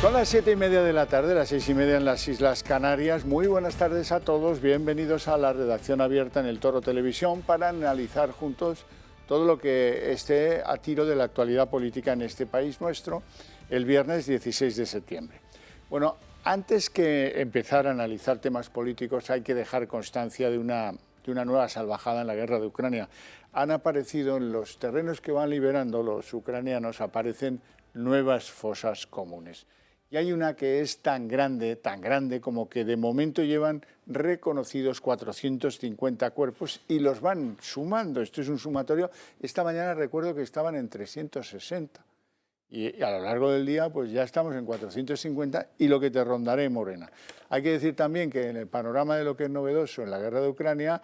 Son las 7:30 de la tarde, las 6:30 en las Islas Canarias. Muy buenas tardes a todos, bienvenidos a la redacción abierta en El Toro Televisión para analizar juntos todo lo que esté a tiro de la actualidad política en este país nuestro el viernes 16 de septiembre. Bueno, antes que empezar a analizar temas políticos hay que dejar constancia de una nueva salvajada en la guerra de Ucrania. Han aparecido en los terrenos que van liberando los ucranianos, aparecen nuevas fosas comunes. Y hay una que es tan grande como que de momento llevan reconocidos 450 cuerpos y los van sumando. Esto es un sumatorio. Esta mañana recuerdo que estaban en 360. Y a lo largo del día pues ya estamos en 450 y lo que te rondaré, Morena. Hay que decir también que en el panorama de lo que es novedoso en la guerra de Ucrania,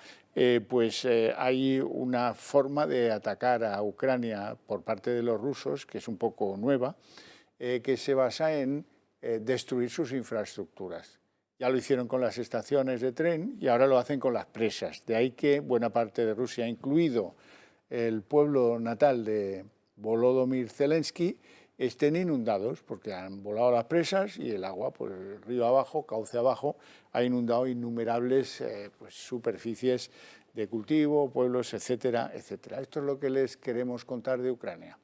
hay una forma de atacar a Ucrania por parte de los rusos, que es un poco nueva, que se basa en destruir sus infraestructuras. Ya lo hicieron con las estaciones de tren y ahora lo hacen con las presas. De ahí que buena parte de Rusia, incluido el pueblo natal de Volodymyr Zelensky, estén inundados porque han volado las presas y el agua, pues río abajo, cauce abajo, ha inundado innumerables superficies de cultivo, pueblos, etcétera, etcétera. Esto es lo que les queremos contar de Ucrania.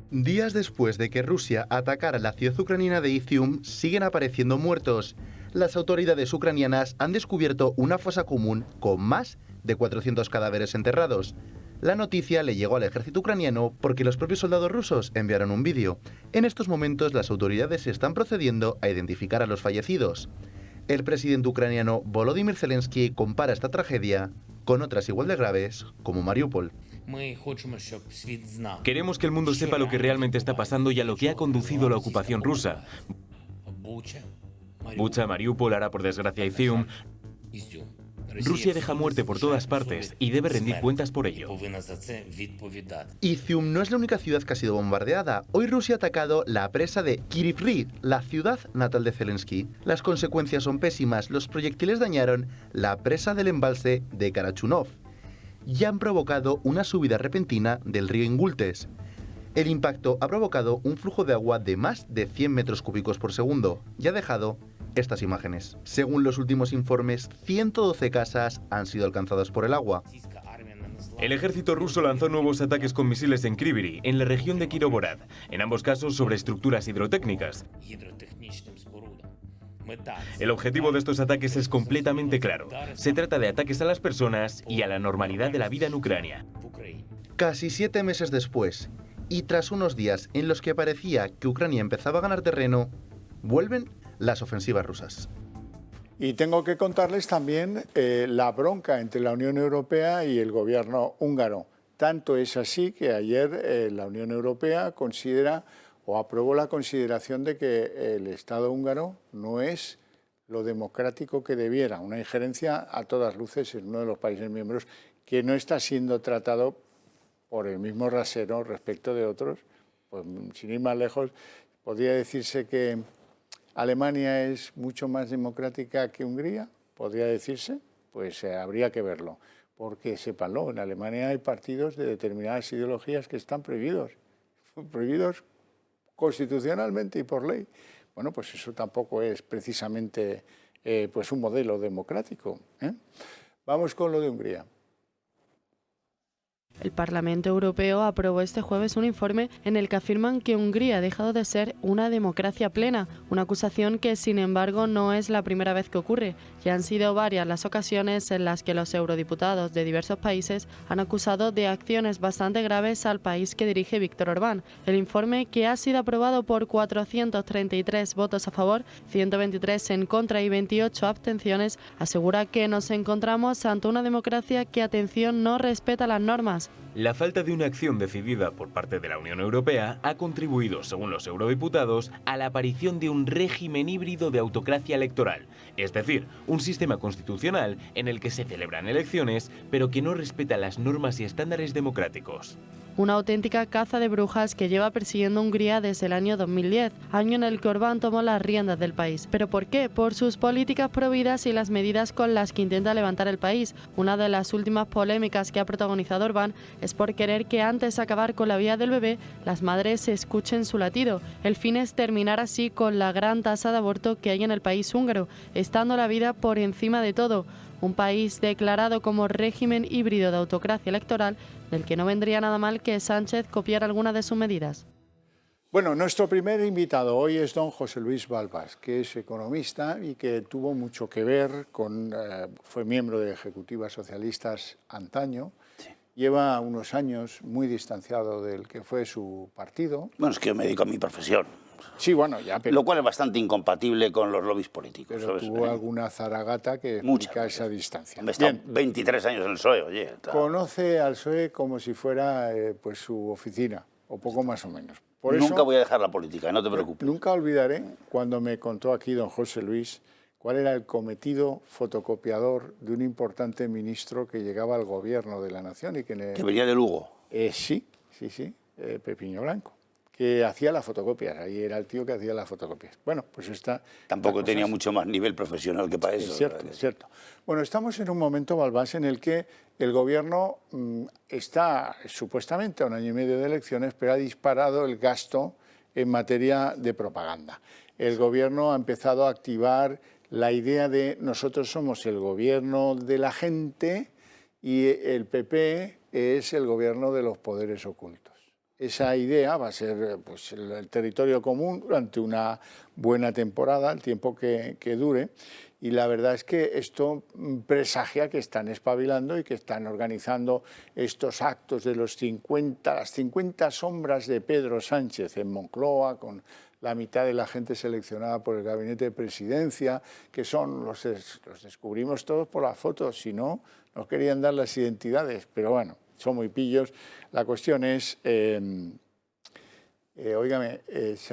Días después de que Rusia atacara la ciudad ucraniana de Izium, siguen apareciendo muertos. Las autoridades ucranianas han descubierto una fosa común con más de 400 cadáveres enterrados. La noticia le llegó al ejército ucraniano porque los propios soldados rusos enviaron un vídeo. En estos momentos las autoridades están procediendo a identificar a los fallecidos. El presidente ucraniano Volodymyr Zelensky compara esta tragedia con otras igual de graves como Mariupol. Queremos que el mundo sepa lo que realmente está pasando y a lo que ha conducido la ocupación rusa. Bucha, Mariupol, ahora por desgracia Izium. Rusia deja muerte por todas partes y debe rendir cuentas por ello. Izium no es la única ciudad que ha sido bombardeada. Hoy Rusia ha atacado la presa de Kryvyi, la ciudad natal de Zelensky. Las consecuencias son pésimas. Los proyectiles dañaron la presa del embalse de Karachunov y han provocado una subida repentina del río Ingultes. El impacto ha provocado un flujo de agua de más de 100 metros cúbicos por segundo y ha dejado estas imágenes. Según los últimos informes, 112 casas han sido alcanzadas por el agua. El ejército ruso lanzó nuevos ataques con misiles en Kryvyi, en la región de Kirovorad, en ambos casos sobre estructuras hidrotécnicas. El objetivo de estos ataques es completamente claro. Se trata de ataques a las personas y a la normalidad de la vida en Ucrania. Casi 7 meses después, y tras unos días en los que parecía que Ucrania empezaba a ganar terreno, vuelven las ofensivas rusas. Y tengo que contarles también la bronca entre la Unión Europea y el gobierno húngaro. Tanto es así que ayer la Unión Europea considera o aprobó la consideración de que el Estado húngaro no es lo democrático que debiera, una injerencia a todas luces en uno de los países miembros que no está siendo tratado por el mismo rasero respecto de otros. Pues, sin ir más lejos, podría decirse que Alemania es mucho más democrática que Hungría, podría decirse, pues habría que verlo, porque sépanlo, en Alemania hay partidos de determinadas ideologías que están prohibidos constitucionalmente y por ley. Bueno, pues eso tampoco es precisamente un modelo democrático, ¿eh? Vamos con lo de Hungría. El Parlamento Europeo aprobó este jueves un informe en el que afirman que Hungría ha dejado de ser una democracia plena, una acusación que, sin embargo, no es la primera vez que ocurre. Ya han sido varias las ocasiones en las que los eurodiputados de diversos países han acusado de acciones bastante graves al país que dirige Víktor Orbán. El informe, que ha sido aprobado por 433 votos a favor, 123 en contra y 28 abstenciones, asegura que nos encontramos ante una democracia que, atención, no respeta las normas. La falta de una acción decidida por parte de la Unión Europea ha contribuido, según los eurodiputados, a la aparición de un régimen híbrido de autocracia electoral, es decir, un sistema constitucional en el que se celebran elecciones, pero que no respeta las normas y estándares democráticos. una auténtica caza de brujas que lleva persiguiendo Hungría desde el año 2010, año en el que Orbán tomó las riendas del país. ¿Pero por qué? Por sus políticas prohibidas y las medidas con las que intenta levantar el país. Una de las últimas polémicas que ha protagonizado Orbán es por querer que antes de acabar con la vida del bebé, las madres escuchen su latido. El fin es terminar así con la gran tasa de aborto que hay en el país húngaro, estando la vida por encima de todo. Un país declarado como régimen híbrido de autocracia electoral, del que no vendría nada mal que Sánchez copiara alguna de sus medidas. Bueno, nuestro primer invitado hoy es don José Luis Balbás, que es economista y que tuvo mucho que ver con, fue miembro de ejecutivas socialistas antaño. Sí. Lleva unos años muy distanciado del que fue su partido. Bueno, es que yo me dedico a mi profesión. Sí, bueno, ya, pero... Lo cual es bastante incompatible con los lobbies políticos. Pero ¿sabes? tuvo alguna zaragata que explica esa distancia. Me he estado 23 años en el PSOE, oye. Conoce al PSOE como si fuera pues su oficina, o poco más o menos. Por nunca eso, voy a dejar la política, no te preocupes. Nunca olvidaré cuando me contó aquí don José Luis cuál era el cometido fotocopiador de un importante ministro que llegaba al gobierno de la nación y que venía de Lugo. Sí, Pepiño Blanco, que hacía las fotocopias. Ahí era el tío que hacía las fotocopias. Bueno, pues está... Tampoco tenía mucho más nivel profesional que para eso. Es cierto. Bueno, estamos en un momento, Balbás, en el que el gobierno está supuestamente a un año y medio de elecciones, pero ha disparado el gasto en materia de propaganda. El gobierno ha empezado a activar la idea de nosotros somos el gobierno de la gente y el PP es el gobierno de los poderes ocultos. Esa idea va a ser pues, el territorio común durante una buena temporada, el tiempo que dure, y la verdad es que esto presagia que están espabilando y que están organizando estos actos de las 50 sombras de Pedro Sánchez en Moncloa, con la mitad de la gente seleccionada por el gabinete de presidencia, que son los descubrimos todos por las fotos, si no, nos querían dar las identidades, pero bueno, son muy pillos. La cuestión es, se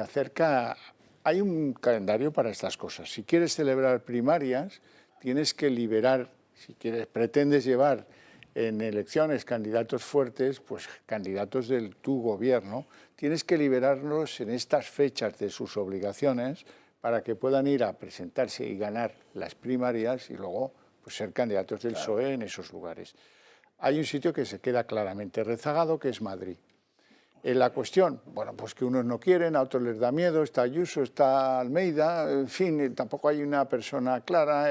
acerca, hay un calendario para estas cosas. Si quieres celebrar primarias, tienes que liberar, si pretendes llevar en elecciones candidatos fuertes, pues candidatos de tu gobierno, tienes que liberarlos en estas fechas de sus obligaciones para que puedan ir a presentarse y ganar las primarias y luego pues, ser candidatos del PSOE en esos lugares. Hay un sitio que se queda claramente rezagado, que es Madrid. La cuestión, bueno, pues que unos no quieren, a otros les da miedo, está Ayuso, está Almeida, en fin, tampoco hay una persona clara,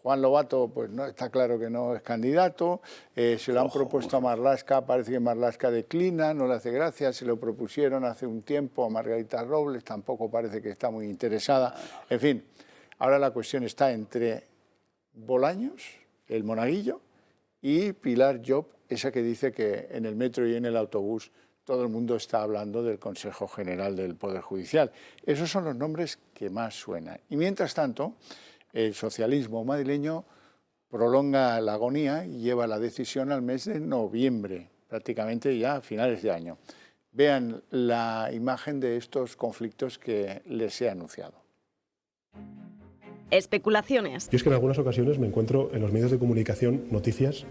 Juan Lobato, pues no está claro que no es candidato, se lo han propuesto a Marlaska, parece que Marlaska declina, no le hace gracia, se lo propusieron hace un tiempo a Margarita Robles, tampoco parece que está muy interesada, en fin, ahora la cuestión está entre Bolaños, el monaguillo, y Pilar Llop, esa que dice que en el metro y en el autobús todo el mundo está hablando del Consejo General del Poder Judicial. Esos son los nombres que más suenan. Y mientras tanto, el socialismo madrileño prolonga la agonía y lleva la decisión al mes de noviembre, prácticamente ya a finales de año. Vean la imagen de estos conflictos que les he anunciado. Especulaciones. Yo es que en algunas ocasiones me encuentro en los medios de comunicación noticias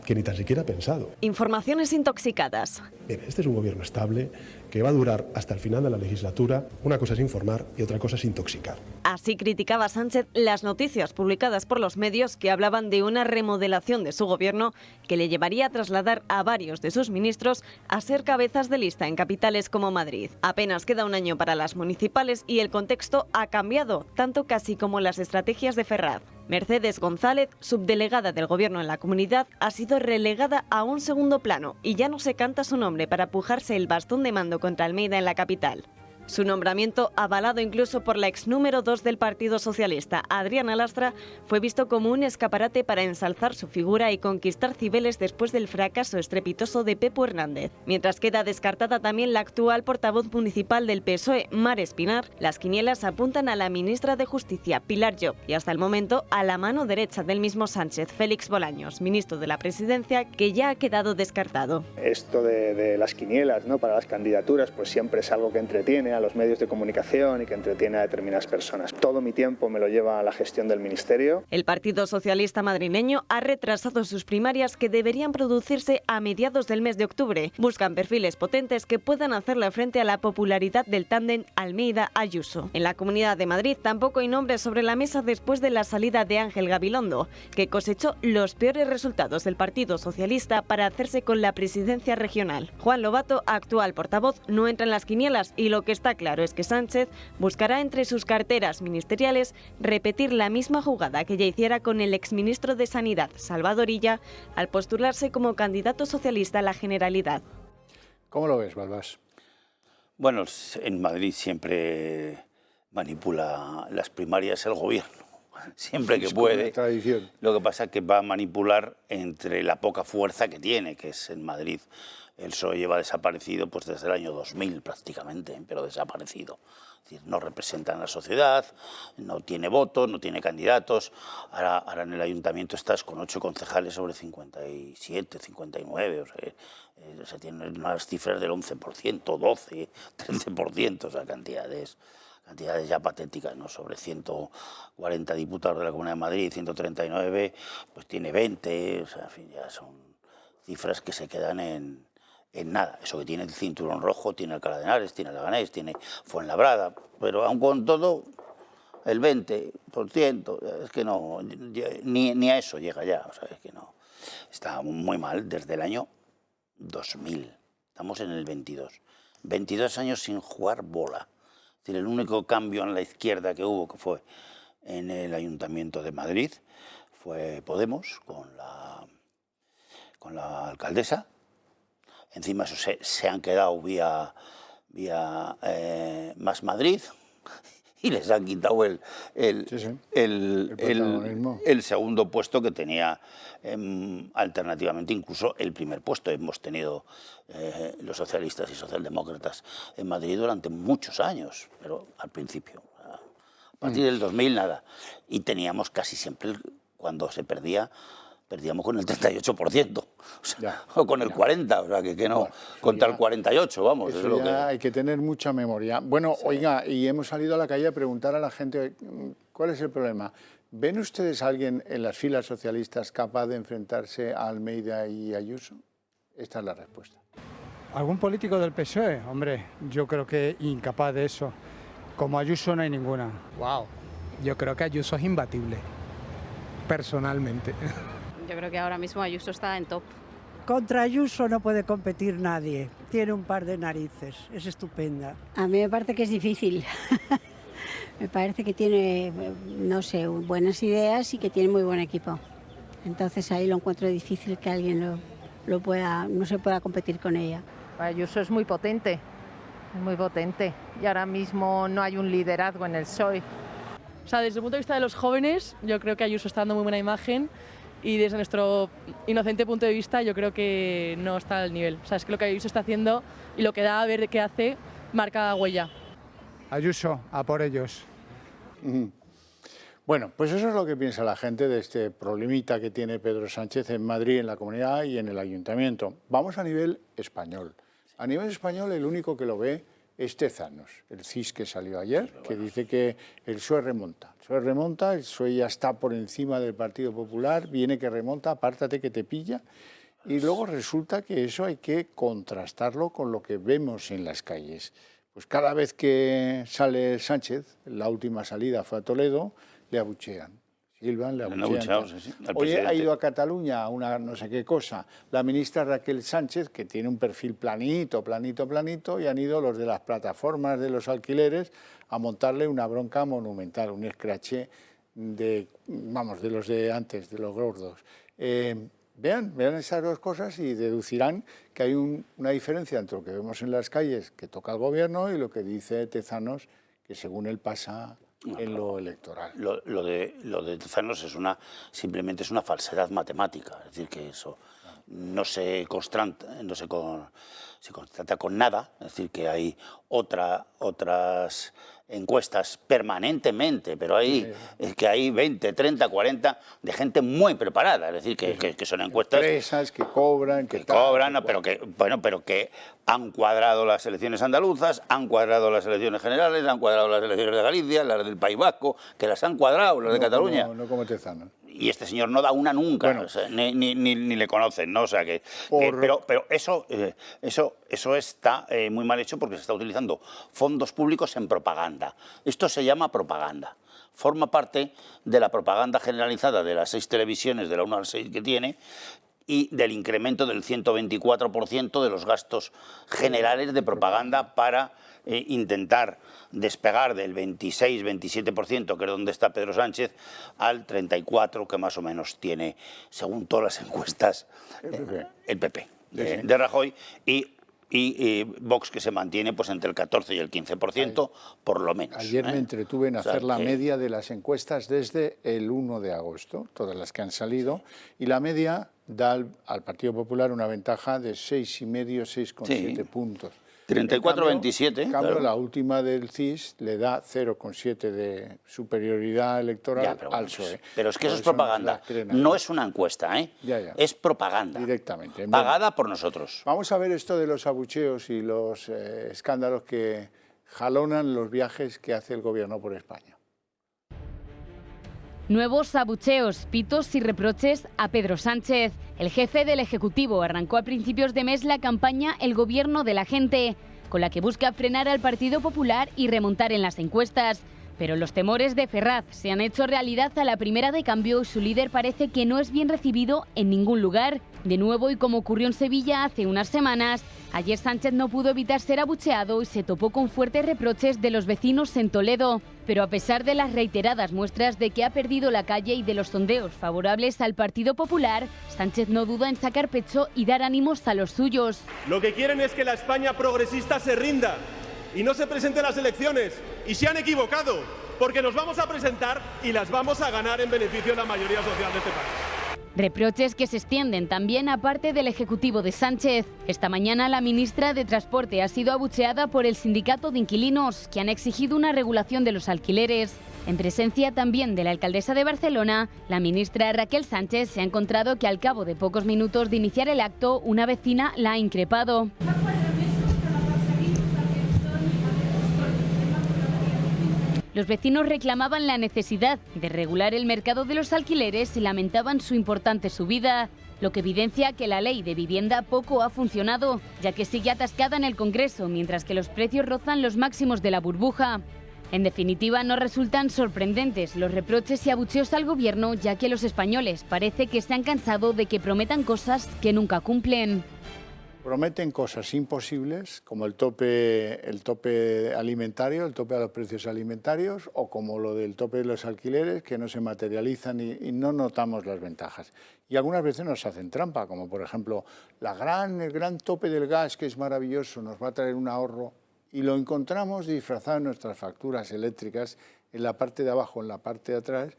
que ni tan siquiera he pensado. Informaciones intoxicadas. Bien, este es un gobierno estable que va a durar hasta el final de la legislatura. Una cosa es informar y otra cosa es intoxicar. Así criticaba Sánchez las noticias publicadas por los medios que hablaban de una remodelación de su gobierno que le llevaría a trasladar a varios de sus ministros a ser cabezas de lista en capitales como Madrid. Apenas queda un año para las municipales y el contexto ha cambiado, tanto casi como las estrategias de Ferraz. Mercedes González, subdelegada del gobierno en la comunidad, ha sido relegada a un segundo plano y ya no se canta su nombre para pujarse el bastón de mando contra Almeida en la capital. Su nombramiento, avalado incluso por la ex número 2 del Partido Socialista, Adriana Lastra, fue visto como un escaparate para ensalzar su figura y conquistar Cibeles después del fracaso estrepitoso de Pepo Hernández. Mientras queda descartada también la actual portavoz municipal del PSOE, Mar Espinar, las quinielas apuntan a la ministra de Justicia, Pilar Llop, y hasta el momento a la mano derecha del mismo Sánchez, Félix Bolaños, ministro de la Presidencia, que ya ha quedado descartado. Esto de las quinielas, ¿no?, para las candidaturas, pues siempre es algo que entretiene a los medios de comunicación y que entretiene a determinadas personas. Todo mi tiempo me lo lleva a la gestión del ministerio. El Partido Socialista madrileño ha retrasado sus primarias que deberían producirse a mediados del mes de octubre. Buscan perfiles potentes que puedan hacerle frente a la popularidad del tándem Almeida-Ayuso. En la Comunidad de Madrid tampoco hay nombres sobre la mesa después de la salida de Ángel Gabilondo, que cosechó los peores resultados del Partido Socialista para hacerse con la presidencia regional. Juan Lobato, actual portavoz, no entra en las quinielas y lo que está claro es que Sánchez buscará entre sus carteras ministeriales repetir la misma jugada que ya hiciera con el exministro de Sanidad, Salvador Illa, al postularse como candidato socialista a la Generalidad. ¿Cómo lo ves, Balbás? Bueno, en Madrid siempre manipula las primarias el gobierno, siempre que puede. Tradición. Lo que pasa es que va a manipular entre la poca fuerza que tiene, que es en Madrid. El PSOE lleva desaparecido pues desde el año 2000 prácticamente, pero desaparecido. Es decir, no representa en la sociedad, no tiene votos, no tiene candidatos. Ahora en el ayuntamiento estás con 8 concejales sobre 57, 59. O sea, tienen unas cifras del 11%, 12, 13%, o sea, cantidades ya patéticas, ¿no? Sobre 140 diputados de la Comunidad de Madrid, 139, pues tiene 20, o sea, en fin, ya son cifras que se quedan en nada. Eso que tiene el cinturón rojo, tiene Alcalá de Henares, tiene Leganés, tiene Fuenlabrada, pero aun con todo, el 20%, es que no, ni a eso llega ya, o sea, es que no. Está muy mal desde el año 2000, estamos en el 22. 22 años sin jugar bola. Es decir, el único cambio en la izquierda que hubo, que fue en el Ayuntamiento de Madrid, fue Podemos, con la alcaldesa. Encima eso se han quedado vía Más Madrid y les han quitado el segundo puesto que tenía alternativamente incluso el primer puesto. Hemos tenido los socialistas y socialdemócratas en Madrid durante muchos años, pero al principio, a partir del 2000 nada. Y teníamos casi siempre, cuando se perdíamos con el 38%, o sea, o con el 40%, o sea, que no, bueno, contra el 48%, vamos. Eso es lo ya que hay que tener mucha memoria. Bueno, sí. Oiga, y hemos salido a la calle a preguntar a la gente, ¿cuál es el problema? ¿Ven ustedes a alguien en las filas socialistas capaz de enfrentarse a Almeida y Ayuso? Esta es la respuesta. ¿Algún político del PSOE? Hombre, yo creo que incapaz de eso. Como Ayuso no hay ninguna. Wow, yo creo que Ayuso es imbatible, personalmente. Yo creo que ahora mismo Ayuso está en top. Contra Ayuso no puede competir nadie. Tiene un par de narices. Es estupenda. A mí me parece que es difícil. Me parece que tiene, no sé, buenas ideas y que tiene muy buen equipo. Entonces ahí lo encuentro difícil que alguien no se pueda competir con ella. Ayuso es muy potente. Y ahora mismo no hay un liderazgo en el PSOE. O sea, desde el punto de vista de los jóvenes, yo creo que Ayuso está dando muy buena imagen. Y desde nuestro inocente punto de vista yo creo que no está al nivel. O sea, es que lo que Ayuso está haciendo y lo que da a ver qué hace marca huella. Ayuso, a por ellos. Bueno, pues eso es lo que piensa la gente de este problemita que tiene Pedro Sánchez en Madrid, en la Comunidad y en el Ayuntamiento. Vamos a nivel español. A nivel español el único que lo ve es Tezanos, el CIS que salió ayer, que dice que el PSOE remonta. El PSOE ya está por encima del Partido Popular, viene que remonta, apártate que te pilla. Y luego resulta que eso hay que contrastarlo con lo que vemos en las calles. Pues cada vez que sale Sánchez, la última salida fue a Toledo, le abuchean. Silvan, le abuchean. Sí. Oye, ha ido a Cataluña a una no sé qué cosa. La ministra Raquel Sánchez, que tiene un perfil planito, y han ido los de las plataformas de los alquileres a montarle una bronca monumental, un escraché de los de antes, de los gordos. Vean esas dos cosas y deducirán que hay una diferencia entre lo que vemos en las calles, que toca el gobierno, y lo que dice Tezanos, que según él pasa en lo electoral. Lo de Tezanos simplemente es una falsedad matemática, es decir, que eso no se constata con nada, es decir, que hay otras encuestas permanentemente, pero es que hay 20, 30, 40 de gente muy preparada, es decir, que son encuestas... Empresas que cobran... pero que han cuadrado las elecciones andaluzas, han cuadrado las elecciones generales, han cuadrado las elecciones de Galicia, las del País Vasco, que las han cuadrado, las de Cataluña. No como Tezano. Y este señor no da una nunca, Bueno, o sea, ni le conocen, ¿no? O sea pero eso está muy mal hecho porque se está utilizando fondos públicos en propaganda. Esto se llama propaganda. Forma parte de la propaganda generalizada de las 6 televisiones, de la 1 a la 6 que tiene, y del incremento del 124% de los gastos generales de propaganda para intentar despegar del 26-27%, que es donde está Pedro Sánchez, al 34% que más o menos tiene, según todas las encuestas, el PP de Rajoy, y Vox, que se mantiene pues entre el 14 y el 15%, por lo menos. Ayer me entretuve en hacer la media de las encuestas desde el 1 de agosto, todas las que han salido, y la media da al Partido Popular una ventaja de 6,5, 6,7 puntos. 34-27. En cambio, la última del CIS le da 0,7 de superioridad electoral al PSOE. Pero es que eso es propaganda, no es una encuesta, es propaganda. Directamente. Pagada por nosotros. Vamos a ver esto de los abucheos y los escándalos que jalonan los viajes que hace el Gobierno por España. Nuevos abucheos, pitos y reproches a Pedro Sánchez. El jefe del Ejecutivo arrancó a principios de mes la campaña El Gobierno de la Gente, con la que busca frenar al Partido Popular y remontar en las encuestas. Pero los temores de Ferraz se han hecho realidad a la primera de cambio y su líder parece que no es bien recibido en ningún lugar. De nuevo, y como ocurrió en Sevilla hace unas semanas, ayer Sánchez no pudo evitar ser abucheado y se topó con fuertes reproches de los vecinos en Toledo. Pero a pesar de las reiteradas muestras de que ha perdido la calle y de los sondeos favorables al Partido Popular, Sánchez no duda en sacar pecho y dar ánimos a los suyos. Lo que quieren es que la España progresista se rinda y no se presente a las elecciones. Y se han equivocado, porque nos vamos a presentar y las vamos a ganar en beneficio de la mayoría social de este país. Reproches que se extienden también a parte del Ejecutivo de Sánchez. Esta mañana la ministra de Transporte ha sido abucheada por el sindicato de inquilinos, que han exigido una regulación de los alquileres. En presencia también de la alcaldesa de Barcelona, la ministra Raquel Sánchez se ha encontrado que al cabo de pocos minutos de iniciar el acto, una vecina la ha increpado. Los vecinos reclamaban la necesidad de regular el mercado de los alquileres y lamentaban su importante subida, lo que evidencia que la ley de vivienda poco ha funcionado, ya que sigue atascada en el Congreso, mientras que los precios rozan los máximos de la burbuja. En definitiva, no resultan sorprendentes los reproches y abucheos al gobierno, ya que los españoles parece que se han cansado de que prometan cosas que nunca cumplen. Prometen cosas imposibles, como el tope alimentario, el tope a los precios alimentarios, o como lo del tope de los alquileres, que no se materializan y no notamos las ventajas. Y algunas veces nos hacen trampa, como por ejemplo el gran tope del gas, que es maravilloso, nos va a traer un ahorro, y lo encontramos disfrazado en nuestras facturas eléctricas, en la parte de abajo, en la parte de atrás.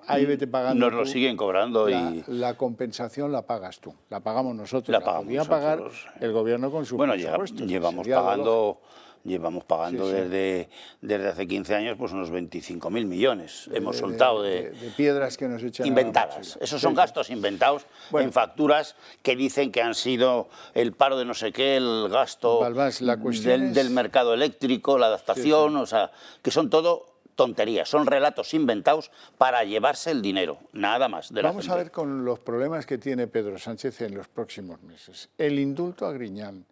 Ahí vete pagando. Nos lo siguen cobrando. La compensación la pagas tú, la pagamos nosotros. La podía pagar el gobierno con su presupuesto. Llevamos pagando desde hace 15 años pues unos 25.000 millones. Hemos soltado de piedras que nos echan inventadas. Esos son gastos inventados en facturas que dicen que han sido el paro de no sé qué, el gasto del mercado eléctrico, la adaptación, o sea, que son todo tonterías, son relatos inventados para llevarse el dinero, nada más. Vamos a ver con los problemas que tiene Pedro Sánchez en los próximos meses. El indulto a Griñán.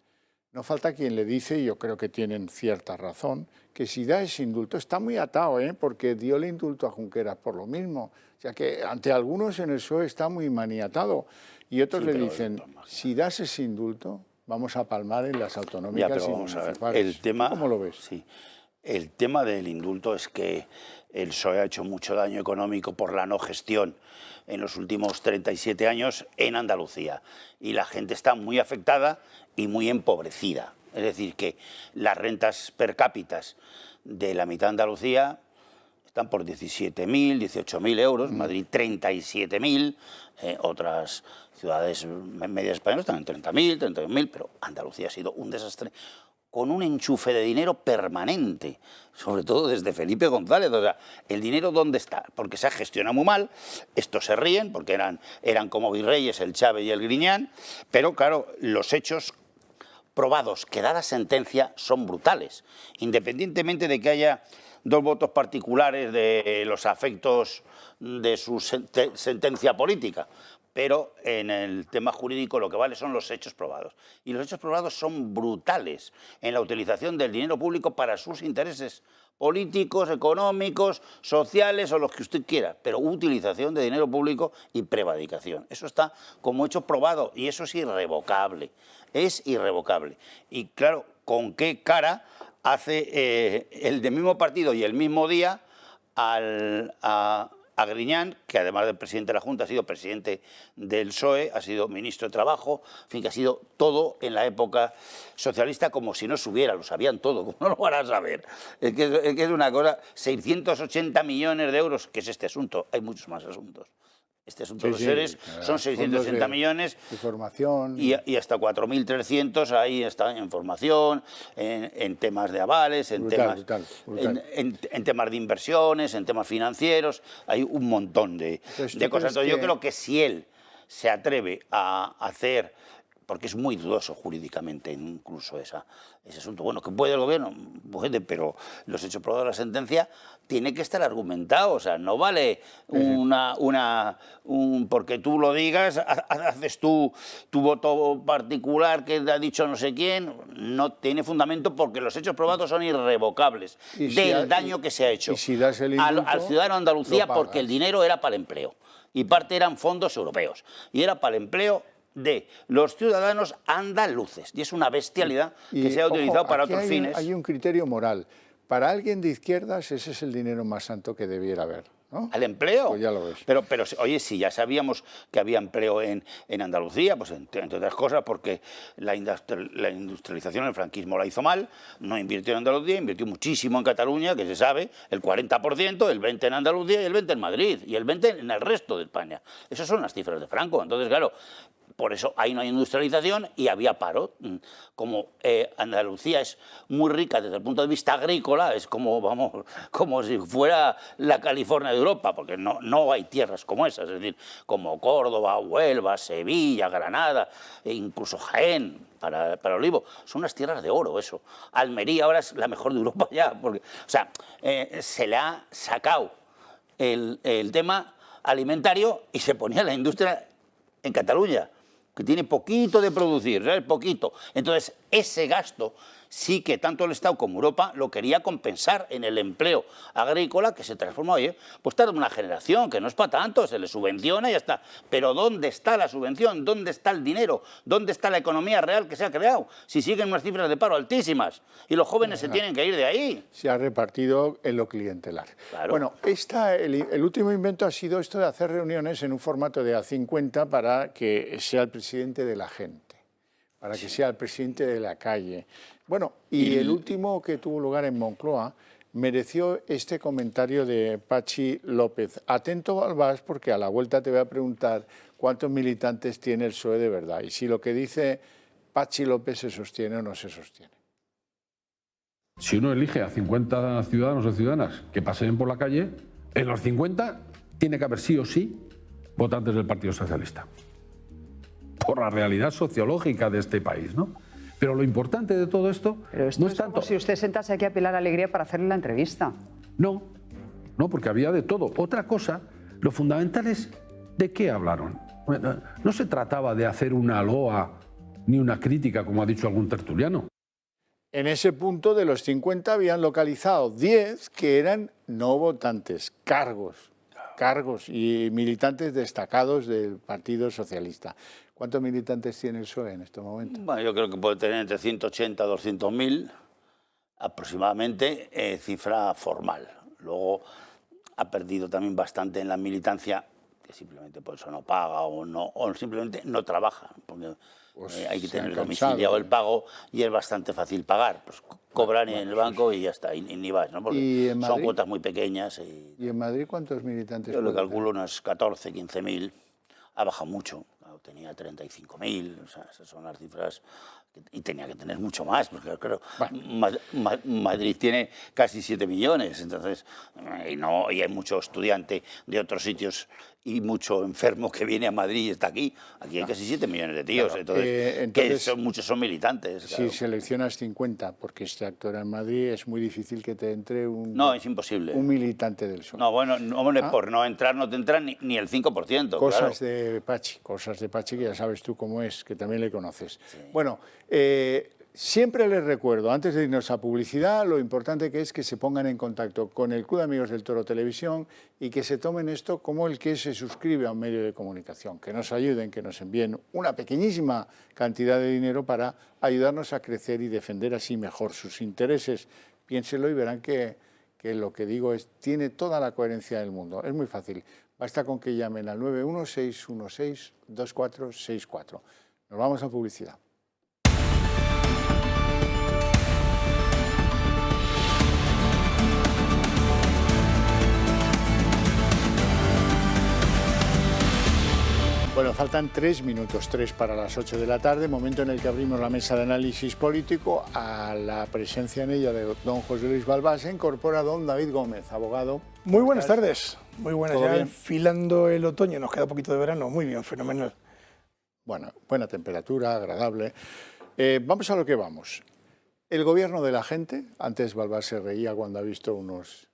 No falta quien le dice, y yo creo que tienen cierta razón, que si da ese indulto está muy atado, porque dio el indulto a Junqueras por lo mismo. O sea que ante algunos en el PSOE está muy maniatado. Y otros le dicen, si das ese indulto, vamos a palmar en las autonómicas y municipales. ¿Cómo lo ves? Sí. El tema del indulto es que el PSOE ha hecho mucho daño económico por la no gestión en los últimos 37 años en Andalucía. Y la gente está muy afectada y muy empobrecida. Es decir, que las rentas per cápita de la mitad de Andalucía están por 17.000, 18.000 euros, Madrid 37.000, otras ciudades medias españolas están en 30.000, 31.000, pero Andalucía ha sido un desastre con un enchufe de dinero permanente, sobre todo desde Felipe González. O sea, ¿el dinero dónde está? Porque se ha gestionado muy mal, estos se ríen porque eran como virreyes el Chávez y el Griñán, pero claro, los hechos probados que da la sentencia son brutales, independientemente de que haya dos votos particulares de los afectos de su sentencia política. Pero en el tema jurídico lo que vale son los hechos probados. Y los hechos probados son brutales en la utilización del dinero público para sus intereses políticos, económicos, sociales o los que usted quiera, pero utilización de dinero público y prevaricación. Eso está como hecho probado y eso es irrevocable. Es irrevocable. Y claro, ¿con qué cara hace el del mismo partido y el mismo día a Griñán, que además de presidente de la Junta ha sido presidente del PSOE, ha sido ministro de Trabajo, en fin, que ha sido todo en la época socialista como si no supiera, lo sabían todo, como no lo van a saber. Es que es una cosa, 680 millones de euros, que es este asunto, hay muchos más asuntos. Este asunto de los seres son 680 millones de formación y hasta 4.300 ahí están en formación, en temas de avales, en temas de inversiones, en temas financieros. Hay un montón de cosas. Entonces, yo creo que si él se atreve a hacer, porque es muy dudoso jurídicamente incluso ese asunto. Bueno, que puede el gobierno, puede, pero los hechos probados de la sentencia tiene que estar argumentado. O sea, no vale porque tú lo digas, haces tu voto particular que ha dicho no sé quién, no tiene fundamento porque los hechos probados son irrevocables del daño que se ha hecho al ciudadano de Andalucía, porque el dinero era para el empleo y parte eran fondos europeos y era para el empleo de los ciudadanos andaluces. Y es una bestialidad que se ha utilizado para otros fines. Hay un criterio moral. Para alguien de izquierdas ese es el dinero más santo que debiera haber, ¿no? ¿Al empleo? Pues ya lo ves. Pero oye, si ya sabíamos que había empleo en Andalucía, pues entre otras cosas porque la industrialización, el franquismo la hizo mal, no invirtió en Andalucía, invirtió muchísimo en Cataluña, que se sabe, el 40%, el 20% en Andalucía y el 20% en Madrid, y el 20% en el resto de España. Esas son las cifras de Franco. Entonces, claro, por eso ahí no hay industrialización y había paro. Como Andalucía es muy rica desde el punto de vista agrícola, es como si fuera la California de Europa, porque no hay tierras como esas, es decir, como Córdoba, Huelva, Sevilla, Granada, e incluso Jaén, para olivo. Son unas tierras de oro eso. Almería ahora es la mejor de Europa ya, porque, o sea, se le ha sacado el tema alimentario y se ponía la industria en Cataluña, que tiene poquito de producir, ¿sabes? Poquito. Entonces, ese gasto sí que tanto el Estado como Europa lo quería compensar en el empleo agrícola, que se transforma, oye, pues tarda una generación, que no es para tanto, se le subvenciona y ya está. Pero ¿dónde está la subvención? ¿Dónde está el dinero? ¿Dónde está la economía real que se ha creado? Si siguen unas cifras de paro altísimas y los jóvenes se tienen que ir de ahí. Se ha repartido en lo clientelar. Claro. Bueno, el último invento ha sido esto de hacer reuniones en un formato de A50 para que sea el presidente de la gente, para que sea el presidente de la calle. Bueno, y el último que tuvo lugar en Moncloa mereció este comentario de Patxi López. Atento, Balbás, porque a la vuelta te voy a preguntar cuántos militantes tiene el PSOE de verdad y si lo que dice Patxi López se sostiene o no se sostiene. Si uno elige a 50 ciudadanos o ciudadanas que paseen por la calle, en los 50 tiene que haber sí o sí votantes del Partido Socialista. Por la realidad sociológica de este país, ¿no? Pero lo importante de todo esto, pero esto no es tanto como si usted sentase aquí a Pilar Alegría para hacerle la entrevista. No, porque había de todo. Otra cosa, lo fundamental es de qué hablaron. No se trataba de hacer una loa ni una crítica, como ha dicho algún tertuliano. En ese punto de los 50 habían localizado 10 que eran no votantes, cargos y militantes destacados del Partido Socialista. ¿Cuántos militantes tiene el PSOE en este momento? Bueno, yo creo que puede tener entre 180 y 200.000 aproximadamente, cifra formal. Luego ha perdido también bastante en la militancia, que simplemente por eso no paga o simplemente no trabaja, porque hay que tener domiciliado el pago y es bastante fácil pagar. Pues cobran en el banco y ya está, y ni vas, ¿no? Porque son cuotas muy pequeñas. ¿Y en Madrid cuántos militantes? Yo le calculo unos 14, 15.000. Ha bajado mucho. Tenía 35.000, o sea, esas son las cifras Y tenía que tener mucho más, porque claro, Madrid tiene casi 7 millones, entonces, y hay mucho estudiante de otros sitios y mucho enfermo que viene a Madrid y está aquí. Aquí hay casi 7 millones de tíos, Claro, entonces muchos son militantes. Si seleccionas 50, porque este actor en Madrid, es muy difícil que te entre No, es imposible. un militante del PSOE. No, bueno, por no entrar no te entran ni el 5%. Cosas claro. de Pachi, que ya sabes tú cómo es, que también le conoces. Sí. Bueno, siempre les recuerdo, antes de irnos a publicidad, lo importante que es que se pongan en contacto con el Club de Amigos del Toro Televisión y que se tomen esto como el que se suscribe a un medio de comunicación, que nos ayuden, que nos envíen una pequeñísima cantidad de dinero para ayudarnos a crecer y defender así mejor sus intereses. Piénselo y verán que lo que digo tiene toda la coherencia del mundo. Es muy fácil. Basta con que llamen al 916162464. Nos vamos a publicidad. Bueno, faltan 3 minutos, 3 para las 8 de la tarde, momento en el que abrimos la mesa de análisis político. A la presencia en ella de don José Luis Balbás se incorpora don David Gómez, abogado. Muy buenas tardes, muy buenas. Ya bien? enfilando el otoño, nos queda poquito de verano, muy bien, fenomenal. Bueno, buena temperatura, agradable. Vamos a lo que vamos. El gobierno de la gente, antes Balbás se reía cuando ha visto unos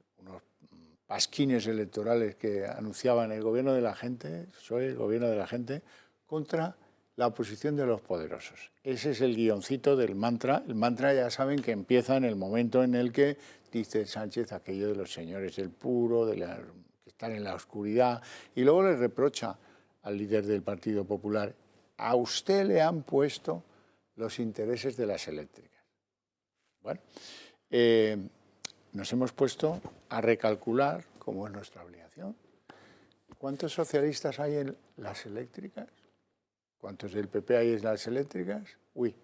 pasquines electorales que anunciaban el gobierno de la gente, soy el gobierno de la gente, contra la oposición de los poderosos. Ese es el guioncito del mantra. El mantra ya saben que empieza en el momento en el que dice Sánchez aquello de los señores del puro, que están en la oscuridad, y luego le reprocha al líder del Partido Popular: a usted le han puesto los intereses de las eléctricas. Bueno, nos hemos puesto a recalcular, como es nuestra obligación, ¿cuántos socialistas hay en las eléctricas? ¿Cuántos del PP hay en las eléctricas? Uy,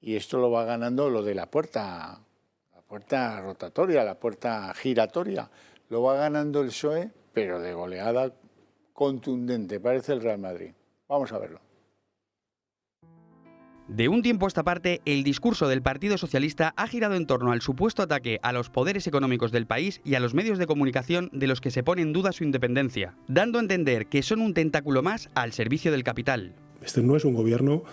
y esto lo va ganando lo de la puerta rotatoria, la puerta giratoria, lo va ganando el PSOE, pero de goleada contundente, parece el Real Madrid. Vamos a verlo. De un tiempo a esta parte, el discurso del Partido Socialista ha girado en torno al supuesto ataque a los poderes económicos del país y a los medios de comunicación de los que se pone en duda su independencia, dando a entender que son un tentáculo más al servicio del capital. Este no es un gobierno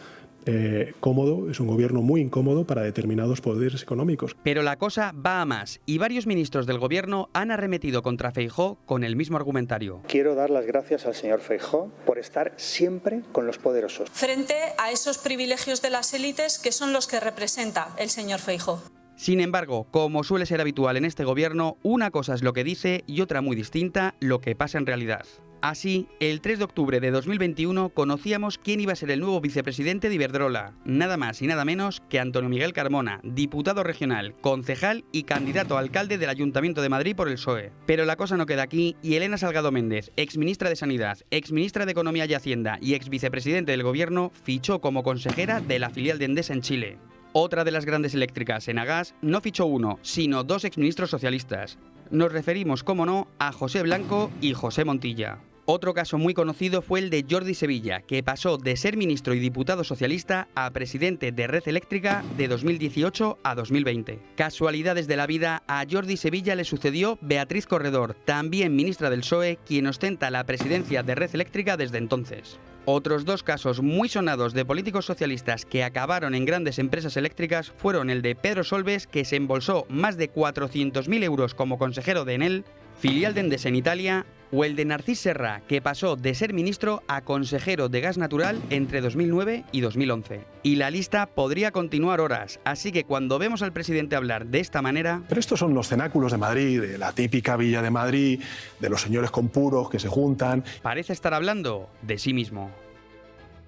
cómodo, es un gobierno muy incómodo para determinados poderes económicos. Pero la cosa va a más y varios ministros del gobierno han arremetido contra Feijóo con el mismo argumentario. Quiero dar las gracias al señor Feijóo por estar siempre con los poderosos. Frente a esos privilegios de las élites que son los que representa el señor Feijóo. Sin embargo, como suele ser habitual en este gobierno, una cosa es lo que dice y otra muy distinta, lo que pasa en realidad. Así, el 3 de octubre de 2021 conocíamos quién iba a ser el nuevo vicepresidente de Iberdrola, nada más y nada menos que Antonio Miguel Carmona, diputado regional, concejal y candidato a alcalde del Ayuntamiento de Madrid por el PSOE. Pero la cosa no queda aquí y Elena Salgado Méndez, exministra de Sanidad, exministra de Economía y Hacienda y exvicepresidente del gobierno, fichó como consejera de la filial de Endesa en Chile. Otra de las grandes eléctricas, Enagás, no fichó uno, sino dos exministros socialistas. Nos referimos, como no, a José Blanco y José Montilla. Otro caso muy conocido fue el de Jordi Sevilla, que pasó de ser ministro y diputado socialista a presidente de Red Eléctrica de 2018 a 2020. Casualidades de la vida, a Jordi Sevilla le sucedió Beatriz Corredor, también ministra del PSOE, quien ostenta la presidencia de Red Eléctrica desde entonces. Otros dos casos muy sonados de políticos socialistas que acabaron en grandes empresas eléctricas fueron el de Pedro Solbes, que se embolsó más de 400.000 euros como consejero de Enel, filial de Endesa en Italia, o el de Narcís Serra, que pasó de ser ministro a consejero de gas natural entre 2009 y 2011. Y la lista podría continuar horas, así que cuando vemos al presidente hablar de esta manera... Pero estos son los cenáculos de Madrid, de la típica villa de Madrid, de los señores con puros que se juntan. Parece estar hablando de sí mismo.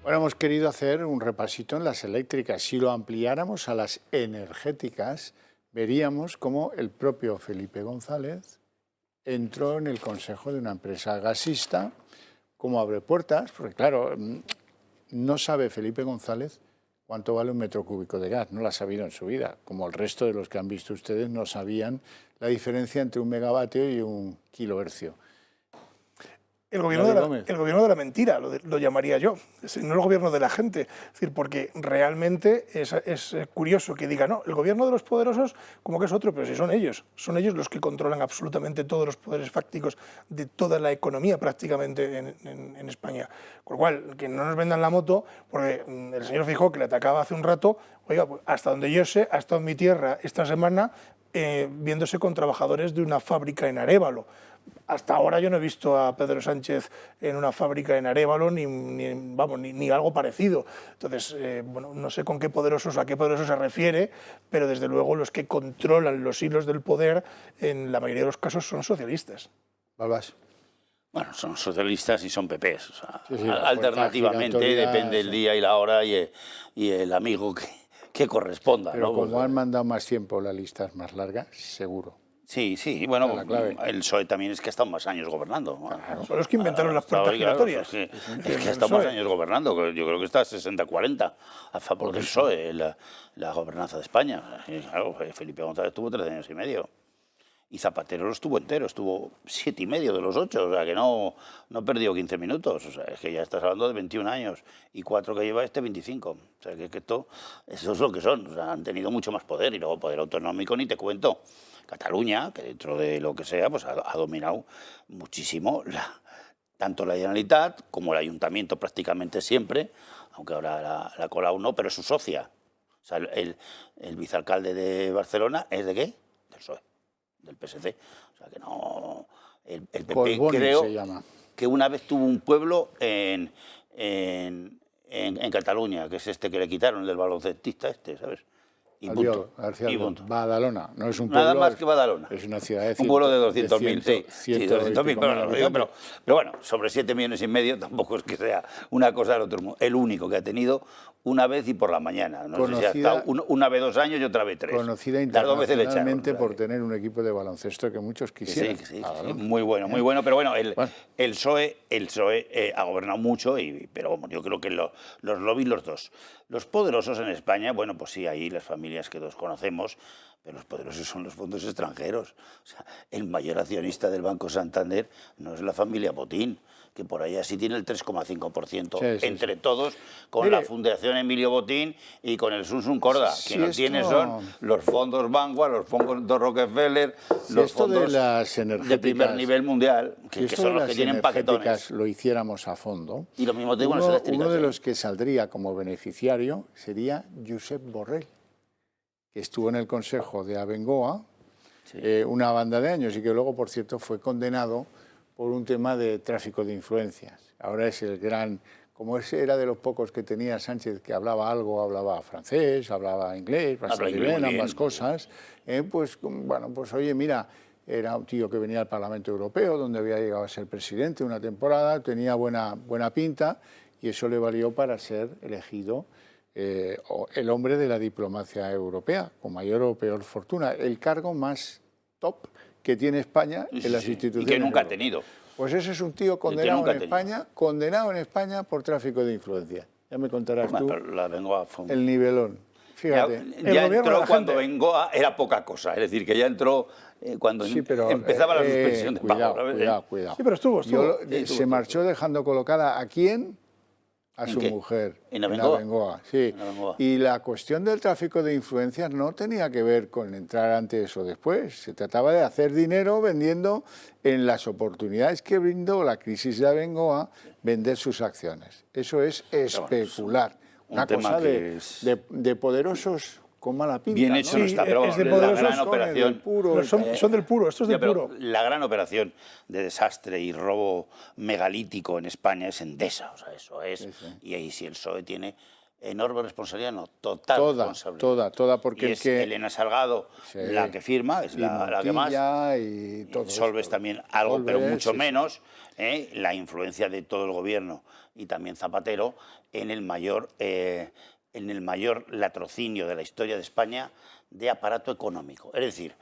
Bueno, hemos querido hacer un repasito en las eléctricas. Si lo ampliáramos a las energéticas, veríamos cómo el propio Felipe González entró en el consejo de una empresa gasista, cómo abre puertas, porque claro, no sabe Felipe González cuánto vale un metro cúbico de gas, no lo ha sabido en su vida, como el resto de los que han visto ustedes no sabían la diferencia entre un megavatio y un kilohercio. El gobierno de la mentira, lo llamaría yo, no el gobierno de la gente. Es decir, porque realmente es curioso que diga, no, el gobierno de los poderosos como que es otro, pero si son ellos los que controlan absolutamente todos los poderes fácticos de toda la economía prácticamente en España. Con lo cual, que no nos vendan la moto, porque el señor Feijóo, que le atacaba hace un rato, oiga, pues hasta donde yo sé, ha estado en mi tierra esta semana viéndose con trabajadores de una fábrica en Arévalo. Hasta ahora yo no he visto a Pedro Sánchez en una fábrica en Arévalo ni algo parecido. Entonces, bueno, no sé a qué poderosos se refiere, pero desde luego los que controlan los hilos del poder en la mayoría de los casos son socialistas. Balbás. Bueno, son socialistas y son PPs. O sea, sí, alternativamente depende el día y la hora y el amigo que corresponda. Pero ¿no? como pues, han mandado más tiempo, la lista es más larga, seguro. Sí, bueno, el PSOE también es que ha estado más años gobernando. Claro, son los que inventaron las puertas giratorias. Es que ha estado más años gobernando, yo creo que está 60-40 a favor del PSOE, la gobernanza de España. Y claro, Felipe González estuvo 13 años y medio. Y Zapatero lo estuvo entero, estuvo 7 y medio de los 8, o sea que no perdió 15 minutos, o sea, es que ya estás hablando de 21 años y 4 que lleva 25, o sea que eso es lo que son, o sea, han tenido mucho más poder y luego poder autonómico ni te cuento. Cataluña, que dentro de lo que sea, pues ha dominado muchísimo tanto la Generalitat como el Ayuntamiento prácticamente siempre, aunque ahora la Colau no, pero es su socia. O sea, el vicealcalde de Barcelona es ¿de qué? Del PSOE. Del PSC, o sea que no... El PP Colboni creo se llama. Que una vez tuvo un pueblo en Cataluña, que es este que le quitaron, el del baloncestista ¿sabes? Y punto. Badalona, no es un pueblo... Nada más que Badalona. Es una ciudad de un pueblo de 200.000, sí, 200.000, pero bueno, sobre 7,5 millones tampoco es que sea una cosa del otro mundo. El único que ha tenido una vez y por la mañana. No sé si ha estado una vez 2 años y otra vez 3. Conocida internacionalmente por tener un equipo de baloncesto que muchos quisieran. Sí, muy bueno, pero bueno, el PSOE ha gobernado mucho, pero bueno, yo creo que los lobbies, los dos. Los poderosos en España, bueno, pues sí, ahí las familias que todos conocemos, pero los poderosos son los fondos extranjeros. O sea, el mayor accionista del Banco Santander no es la familia Botín, que por allá sí tiene el 3,5% entre todos, con la Fundación Emilio Botín y con el Sunsun Corda. Quien lo tiene son los fondos Vanguard, los fondos Rockefeller, los fondos de primer nivel mundial, que son los que tienen paquetones. Lo hiciéramos a fondo. Y lo mismo digo las eléctricas. Uno de los que saldría como beneficiario sería Josep Borrell, que estuvo en el Consejo de Abengoa una banda de años y que luego, por cierto, fue condenado por un tema de tráfico de influencias. Ahora es el gran... Como ese era de los pocos que tenía Sánchez, que hablaba francés, hablaba inglés, bastante bien, ambas cosas, pues bueno, pues oye, mira, era un tío que venía al Parlamento Europeo, donde había llegado a ser presidente una temporada, tenía buena pinta, y eso le valió para ser elegido el hombre de la diplomacia europea, con mayor o peor fortuna, el cargo más top que tiene España en las instituciones. Y que nunca ha tenido. Pues ese es un tío condenado en España por tráfico de influencia. Ya me contarás tú el nivelón. Fíjate. Ya entró cuando Bengoa era poca cosa, es decir, que ya entró cuando empezaba la suspensión de pago. Cuidado. Sí, pero estuvo. Se marchó dejando colocada ¿a quién? A su mujer. ¿En Abengoa? Sí. Y la cuestión del tráfico de influencias no tenía que ver con entrar antes o después. Se trataba de hacer dinero vendiendo en las oportunidades que brindó la crisis de Abengoa, vender sus acciones. Eso es especular. Una cosa de poderosos con mala pinta. Bien hecho, no está, pero es de la gran operación... Son del puro, esto es del puro. La gran operación de desastre y robo megalítico en España es Endesa, o sea, eso es. Y ahí sí el PSOE tiene enorme responsabilidad, total responsabilidad. Toda, porque y es Elena Salgado la que firma, es la que más. Y todo Solves también algo, pero mucho menos, la influencia de todo el gobierno y también Zapatero en el mayor latrocinio de la historia de España de aparato económico. Es decir,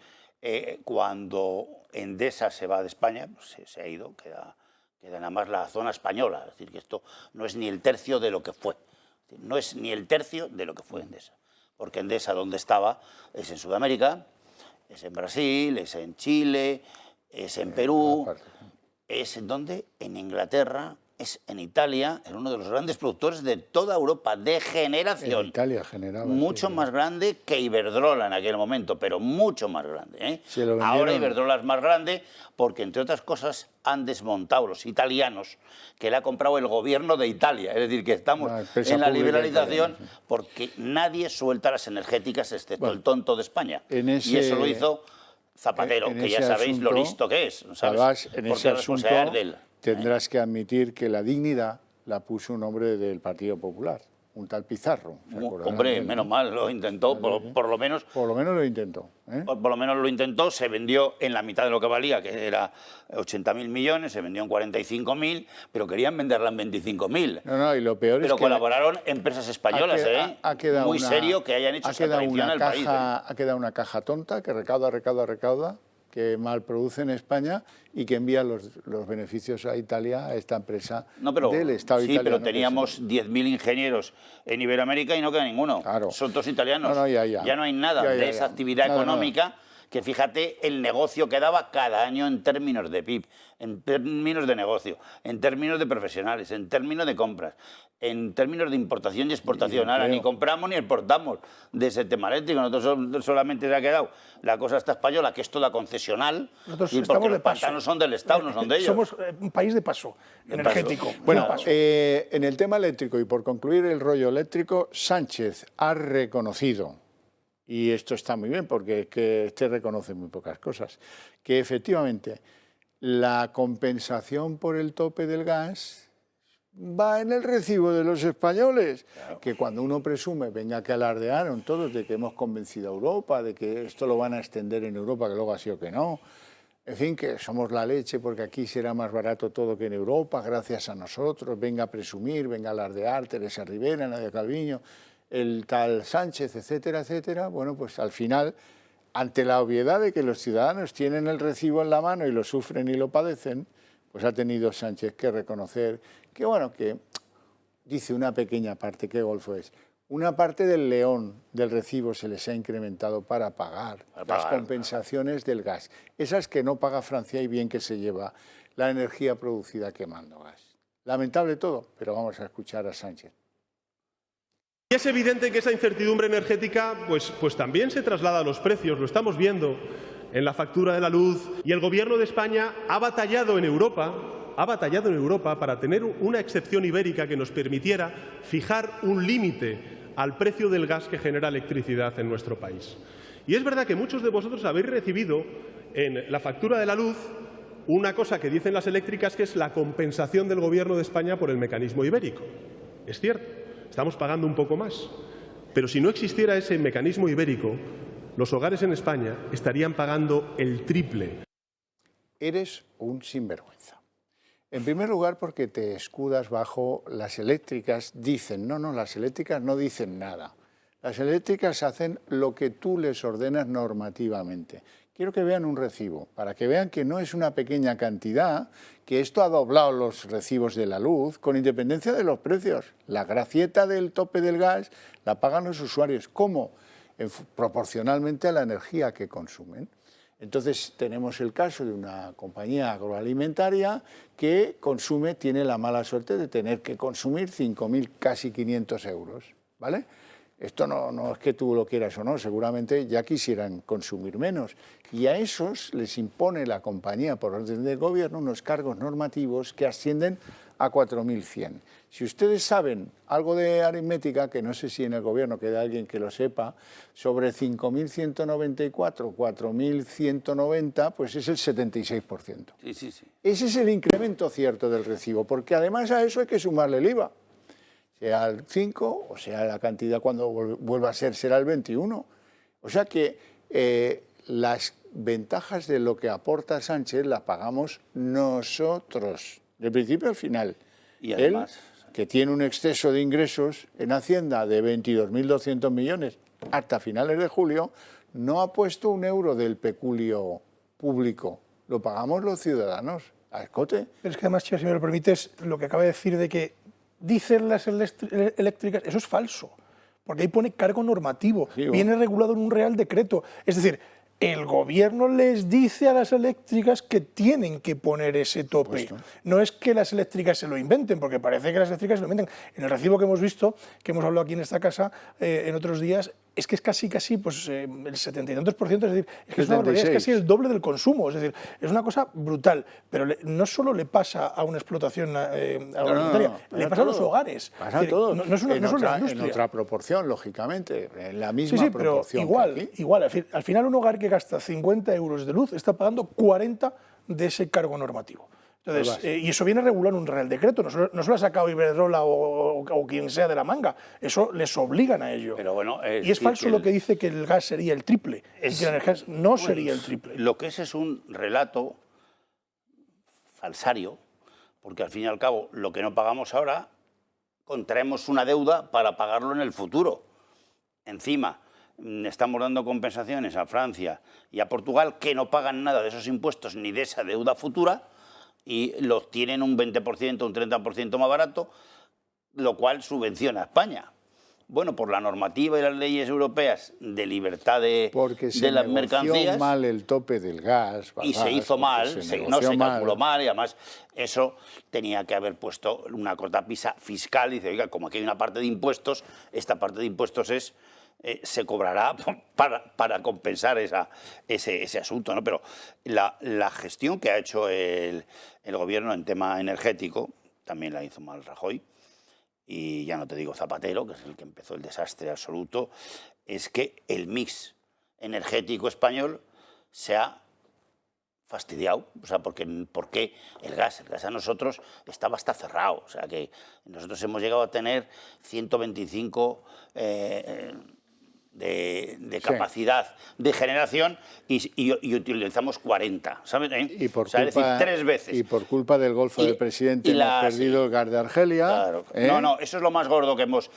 cuando Endesa se va de España, pues se ha ido, queda nada más la zona española. Es decir, que esto no es ni el tercio de lo que fue. No es ni el tercio de lo que fue Endesa. Porque Endesa, donde estaba, es en Sudamérica, es en Brasil, es en Chile, es en Perú. es en donde, en Inglaterra, es en Italia, en uno de los grandes productores de toda Europa, de generación. En Italia generaba. Mucho más grande que Iberdrola en aquel momento, pero mucho más grande, ¿eh? Ahora Iberdrola es más grande porque, entre otras cosas, han desmontado los italianos, que le ha comprado el gobierno de Italia. Es decir, que estamos en la liberalización italiana, porque nadie suelta las energéticas excepto el tonto de España. Y eso lo hizo Zapatero, que ya sabéis lo listo que es. ¿Sabes? En ese asunto tendrás que admitir que la dignidad la puso un hombre del Partido Popular, un tal Pizarro. Hombre, menos mal, lo intentó, por lo menos. Por lo menos lo intentó. Por lo menos lo intentó, se vendió en la mitad de lo que valía, que era 80.000 millones, se vendió en 45.000, pero querían venderla en 25.000. No, y lo peor es que... Pero colaboraron empresas españolas, muy serio que hayan hecho esa traición al país. Ha quedado una caja tonta que recauda, que mal produce en España y que envía los beneficios a Italia, a esta empresa del Estado italiano. Sí, pero teníamos 10.000 ingenieros en Iberoamérica y no queda ninguno. Claro. Son todos italianos. Ya no hay nada de esa actividad económica que, fíjate, el negocio que daba cada año en términos de PIB, en términos de negocio, en términos de profesionales, en términos de compras, en términos de importación y exportación. Ahora ni compramos ni exportamos de ese tema eléctrico. Nosotros solamente se ha quedado la cosa esta española, que es toda concesional, y porque los pantanos son del Estado, no son de ellos. Somos un país de paso energético. Bueno, en el tema eléctrico, y por concluir el rollo eléctrico, Sánchez ha reconocido, y esto está muy bien porque es que este reconoce muy pocas cosas, que efectivamente la compensación por el tope del gas va en el recibo de los españoles. Claro. Que cuando uno presume, venga, que alardearon todos de que hemos convencido a Europa, de que esto lo van a extender en Europa, que luego ha sido que no. En fin, que somos la leche porque aquí será más barato todo que en Europa, gracias a nosotros. Venga a presumir, venga a alardear, Teresa Rivera, Nadia Calviño, el tal Sánchez, etcétera, etcétera. Bueno, pues al final, ante la obviedad de que los ciudadanos tienen el recibo en la mano y lo sufren y lo padecen, pues ha tenido Sánchez que reconocer que, bueno, que dice una pequeña parte, ¿qué golfo es? Una parte del león del recibo se les ha incrementado para pagar las compensaciones del gas. Esas que no paga Francia y bien que se lleva la energía producida quemando gas. Lamentable todo, pero vamos a escuchar a Sánchez. Y es evidente que esa incertidumbre energética pues también se traslada a los precios, lo estamos viendo en la factura de la luz, y el Gobierno de España ha batallado en Europa para tener una excepción ibérica que nos permitiera fijar un límite al precio del gas que genera electricidad en nuestro país. Y es verdad que muchos de vosotros habéis recibido en la factura de la luz una cosa que dicen las eléctricas, que es la compensación del Gobierno de España por el mecanismo ibérico. Es cierto, estamos pagando un poco más, pero si no existiera ese mecanismo ibérico, los hogares en España estarían pagando el triple. Eres un sinvergüenza. En primer lugar, porque te escudas bajo las eléctricas. Dicen, no, las eléctricas no dicen nada. Las eléctricas hacen lo que tú les ordenas normativamente. Quiero que vean un recibo, para que vean que no es una pequeña cantidad, que esto ha doblado los recibos de la luz, con independencia de los precios. La gracieta del tope del gas la pagan los usuarios. ¿Cómo? Proporcionalmente a la energía que consumen. Entonces tenemos el caso de una compañía agroalimentaria que tiene la mala suerte de tener que consumir 5.000, casi 500 euros, ¿vale? Esto no es que tú lo quieras o no, seguramente ya quisieran consumir menos. Y a esos les impone la compañía, por orden del gobierno, unos cargos normativos que ascienden a 4.100. Si ustedes saben algo de aritmética, que no sé si en el gobierno queda alguien que lo sepa, sobre 5.194, 4.190, pues es el 76%. Sí. Ese es el incremento cierto del recibo, porque además a eso hay que sumarle el IVA. Sea el 5 o sea la cantidad cuando vuelva a ser, será el 21. O sea que las ventajas de lo que aporta Sánchez las pagamos nosotros, del principio al final. Y además, que tiene un exceso de ingresos en Hacienda de 22.200 millones hasta finales de julio, no ha puesto un euro del peculio público. Lo pagamos los ciudadanos, a escote. Pero es que además, Chema, si me lo permites, lo que acaba de decir de que dicen las eléctricas, eso es falso, porque ahí pone cargo normativo, viene regulado en un real decreto. Es decir, el gobierno les dice a las eléctricas que tienen que poner ese tope. No es que las eléctricas se lo inventen, porque parece que las eléctricas se lo inventen. En el recibo que hemos visto, que hemos hablado aquí en esta casa en otros días, es que es casi pues, el 70 y tantos %, es decir, es que es una barbaridad, es casi el doble del consumo, es decir, es una cosa brutal, pero no solo le pasa a una explotación agroalimentaria, le pasa a los hogares. Pasa a todos, no es una industria. En otra proporción, lógicamente, en la misma proporción. Pero igual, al final un hogar que gasta 50 euros de luz está pagando 40 de ese cargo normativo. Entonces, y eso viene regulado en un Real Decreto, no se lo ha sacado Iberdrola o quien sea de la manga, eso les obligan a ello. Pero bueno, y es falso lo que dice que el gas sería el triple, y que la energía no sería el triple. Lo que es un relato falsario, porque al fin y al cabo lo que no pagamos ahora, contraemos una deuda para pagarlo en el futuro. Encima, estamos dando compensaciones a Francia y a Portugal que no pagan nada de esos impuestos ni de esa deuda futura, y los tienen un 20%, un 30% más barato, lo cual subvenciona a España. Bueno, por la normativa y las leyes europeas de libertad de las mercancías. Se negoció mal el tope del gas. Y se hizo mal, se calculó mal, y además eso tenía que haber puesto una cortapisa fiscal. Y dice, oiga, como aquí hay una parte de impuestos, esta parte de impuestos se cobrará para compensar ese asunto, ¿no? Pero la gestión que ha hecho el gobierno en tema energético, también la hizo mal Rajoy, y ya no te digo Zapatero, que es el que empezó el desastre absoluto, es que el mix energético español se ha fastidiado. O sea, porque el gas a nosotros estaba hasta cerrado. O sea, que nosotros hemos llegado a tener 125 de capacidad de generación y utilizamos 40, ¿sabes? Y por es decir, 3 veces. Y por culpa del Golfo del Presidente hemos perdido el gas de Argelia. Claro. No, eso es lo más gordo que hemos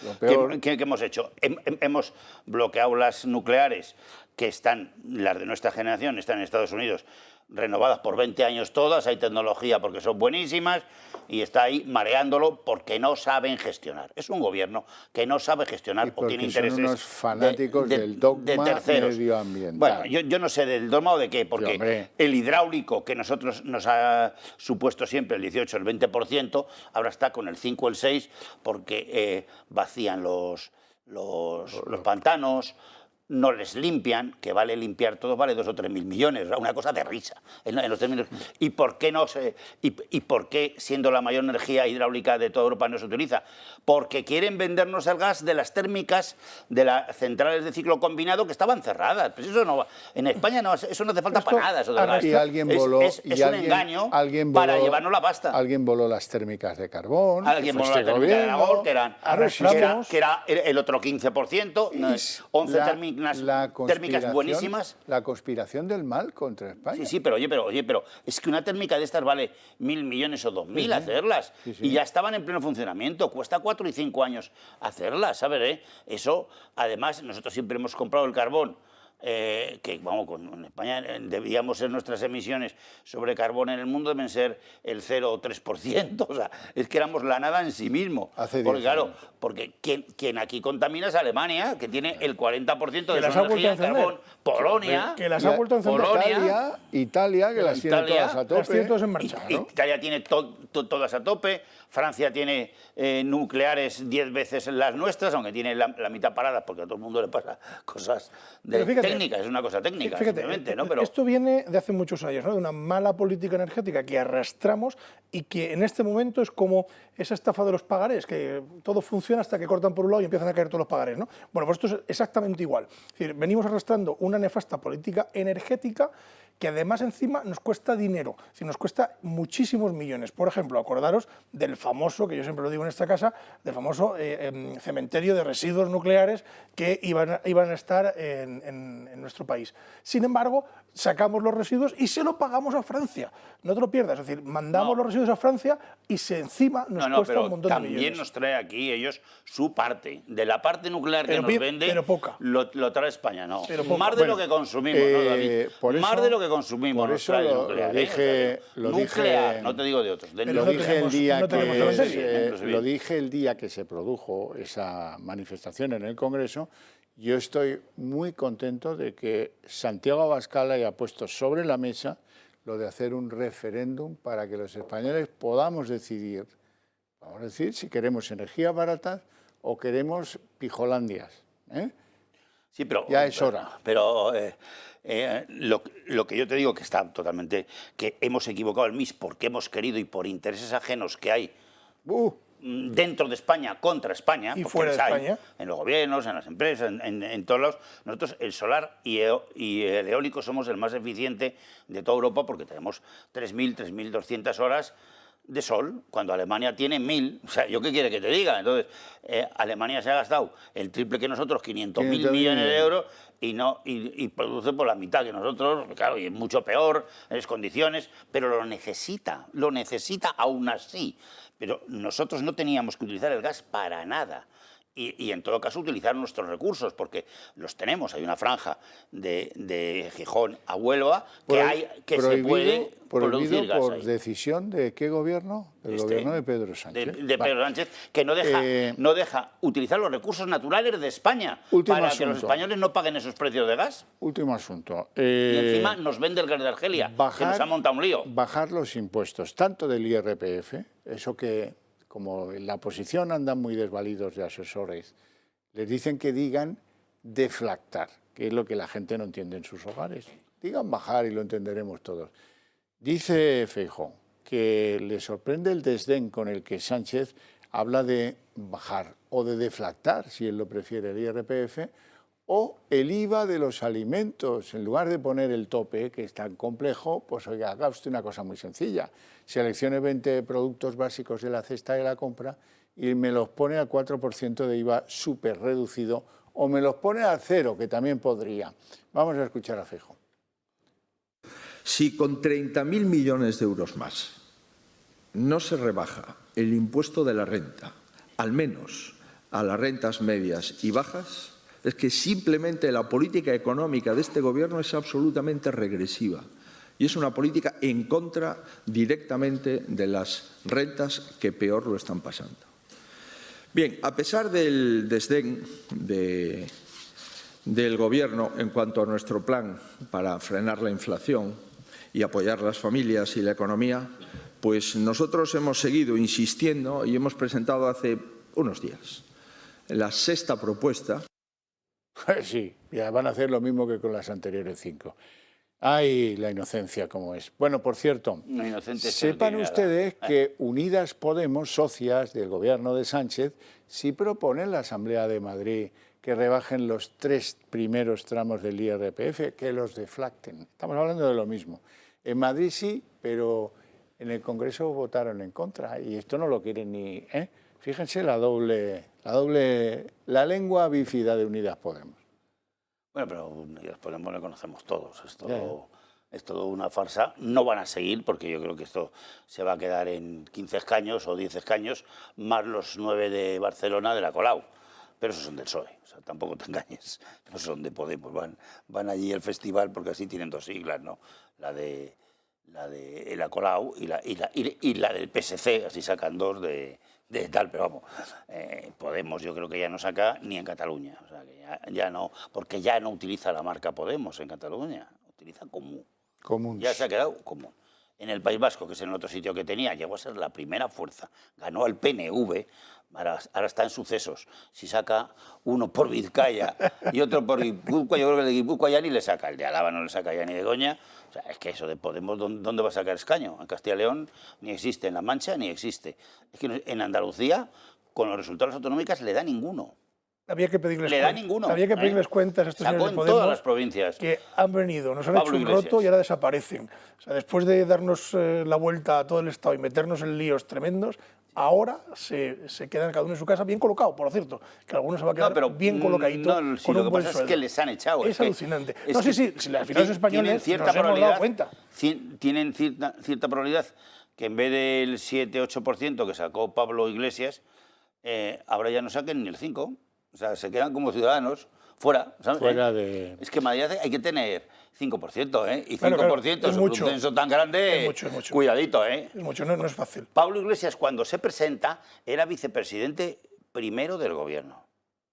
hecho. Hemos bloqueado las nucleares, que están, las de nuestra generación, están en Estados Unidos, renovadas por 20 años todas, hay tecnología porque son buenísimas, y está ahí mareándolo porque no saben gestionar. Es un gobierno que no sabe gestionar o tiene intereses son unos fanáticos del dogma de terceros. Medioambiental. Bueno, yo no sé del dogma o de qué, porque el hidráulico, que nosotros nos ha supuesto siempre el 18, el 20%, ahora está con el 5 o el 6, porque vacían los pantanos, no les limpian, que vale limpiar todo, vale 2 o 3 mil millones, una cosa de risa en los términos. ¿Y por qué y por qué, siendo la mayor energía hidráulica de toda Europa, no se utiliza? Porque quieren vendernos el gas de las térmicas, de las centrales de ciclo combinado que estaban cerradas. Pues eso no, en España eso no hace falta para nada. Eso del gas. Y alguien voló, es un engaño para llevarnos la pasta. Alguien voló las térmicas de carbón. Alguien voló las térmicas de Aragón, que era el otro 15%, 11 térmicas buenísimas. La conspiración del mal contra España. Sí, pero es que una térmica de estas vale 1.000 millones o 2.000 hacerlas. Y ya estaban en pleno funcionamiento. Cuesta 4 y 5 años hacerlas, ¿sabes? Eso, además, nosotros siempre hemos comprado el carbón. Que vamos, en España debíamos ser nuestras emisiones sobre carbón en el mundo deben ser el 0 o 3%, o sea, es que éramos la nada en sí mismo. Porque claro, porque quien aquí contamina es Alemania, que tiene el 40% de su energía en carbón. Polonia, que las ha vuelto a encender. Italia, que las tiene todas a tope. Las tiene todas en marcha, ¿no? Italia tiene todas a tope. Francia tiene nucleares 10 veces las nuestras, aunque tiene la mitad paradas, porque a todo el mundo le pasa cosas técnicas, es una cosa técnica, simplemente, ¿no? Pero esto viene de hace muchos años, ¿no? De una mala política energética que arrastramos y que en este momento es como esa estafa de los pagarés, que todo funciona hasta que cortan por un lado y empiezan a caer todos los pagarés, ¿no? Bueno, pues esto es exactamente igual. Es decir, venimos arrastrando una nefasta política energética que además encima nos cuesta dinero, es decir, nos cuesta muchísimos millones. Por ejemplo, acordaros del famoso, que yo siempre lo digo en esta casa, del famoso cementerio de residuos nucleares que iban a estar en nuestro país. Sin embargo, sacamos los residuos y se lo pagamos a Francia. No te lo pierdas, es decir, mandamos los residuos a Francia y encima nos cuesta un montón de millones. También nos trae aquí ellos su parte. De la parte nuclear que nos vende, lo trae España, ¿no. Más de lo que consumimos, ¿no, David? Más de lo que consumimos. Por eso lo dije, no te digo de otros. Lo dije el día que se produjo esa manifestación en el Congreso, Yo estoy muy contento de que Santiago Abascal haya puesto sobre la mesa lo de hacer un referéndum para que los españoles podamos decidir, vamos a decir, si queremos energías baratas o queremos pijolandias. Sí, pero ya es hora. Pero lo que yo te digo que está totalmente, que hemos equivocado el MIS porque hemos querido y por intereses ajenos que hay dentro de España contra España, y fuera de España, en los gobiernos, en las empresas, en todos lados. Nosotros el solar y el eólico somos el más eficiente de toda Europa porque tenemos 3.000, 3.200 horas de sol, cuando Alemania tiene 1.000. O sea, ¿yo qué quiere que te diga? Entonces, Alemania se ha gastado el triple que nosotros, 500.000 millones de euros, y produce por la mitad que nosotros, claro, y es mucho peor, en las condiciones, pero lo necesita aún así. Pero nosotros no teníamos que utilizar el gas para nada. Y en todo caso utilizar nuestros recursos, porque los tenemos. Hay una franja de Gijón a Huelva que se puede producir gas por ahí. ¿Decisión de qué gobierno? Del gobierno de Pedro Sánchez. De Pedro Sánchez, que no deja utilizar los recursos naturales de España para que los españoles no paguen esos precios de gas. Último asunto. Y encima nos vende el gas de Argelia, que nos ha montado un lío. Bajar los impuestos, tanto del IRPF, eso que, como en la oposición andan muy desvalidos de asesores, les dicen que digan deflactar, que es lo que la gente no entiende en sus hogares. Digan bajar y lo entenderemos todos. Dice Feijóo que le sorprende el desdén con el que Sánchez habla de bajar o de deflactar, si él lo prefiere, el IRPF, o el IVA de los alimentos. En lugar de poner el tope, que es tan complejo, pues oiga, haga usted una cosa muy sencilla. Seleccione 20 productos básicos de la cesta de la compra y me los pone al 4% de IVA súper reducido, o me los pone al 0, que también podría. Vamos a escuchar a Feijóo. Si con 30.000 millones de euros más no se rebaja el impuesto de la renta, al menos a las rentas medias y bajas, es que simplemente la política económica de este Gobierno es absolutamente regresiva y es una política en contra directamente de las rentas que peor lo están pasando. Bien, a pesar del desdén del Gobierno en cuanto a nuestro plan para frenar la inflación y apoyar las familias y la economía, pues nosotros hemos seguido insistiendo y hemos presentado hace unos días la 6ª propuesta. Sí, ya van a hacer lo mismo que con las anteriores 5. ¡Ay, la inocencia como es! Bueno, por cierto, sepan ustedes que Unidas Podemos, socias del gobierno de Sánchez, sí propone en la Asamblea de Madrid que rebajen los 3 primeros tramos del IRPF, que los deflacten. Estamos hablando de lo mismo. En Madrid sí, pero en el Congreso votaron en contra y esto no lo quieren ni... Fíjense la lengua bífida de Unidas Podemos. Bueno, pero Unidas Podemos lo conocemos todos. Es todo una farsa. No van a seguir porque yo creo que esto se va a quedar en 15 escaños o 10 escaños, más los 9 de Barcelona de la Colau. Pero esos son del PSOE, o sea, tampoco te engañes. No son de Podemos, van allí al festival porque así tienen 2 siglas, ¿no? La de la Colau y la del PSC, así sacan 2 de tal, pero vamos, Podemos yo creo que ya no saca ni en Cataluña, o sea, que ya no, porque ya no utiliza la marca Podemos en Cataluña, utiliza Común. Ya se ha quedado Común. En el País Vasco, que es el otro sitio que tenía, llegó a ser la primera fuerza, ganó al PNV, ahora está en sucesos. Si saca uno por Vizcaya y otro por Guipúzcoa, yo creo que el de Guipúzcoa ya ni le saca, el de Álava no le saca ya ni de coña. O sea, es que eso de Podemos, ¿dónde va a sacar escaño? En Castilla y León ni existe, en La Mancha ni existe. Es que en Andalucía, con los resultados autonómicos, le da ninguno. Había que pedirles Había que pedirles cuentas a estos señores de Podemos, todas las provincias, que han venido, nos han hecho un roto y ahora desaparecen. O sea, después de darnos la vuelta a todo el Estado y meternos en líos tremendos, ahora se quedan cada uno en su casa, bien colocado, por cierto, que algunos se va a quedar bien colocadito con un buen sueldo. Lo que pasa es que les han echado. Es alucinante. Si las finanzas españoles nos hemos dado cuenta. Tienen cierta probabilidad que en vez del 7-8% que sacó Pablo Iglesias, ahora ya no saquen ni el 5%. O sea, se quedan como ciudadanos fuera, ¿sabes? Fuera de... Es que en Madrid hay que tener 5%, ¿eh? Y 5% es un censo tan grande, es mucho. Cuidadito, ¿eh? Es mucho, no es fácil. Pablo Iglesias, cuando se presenta, era vicepresidente primero del gobierno.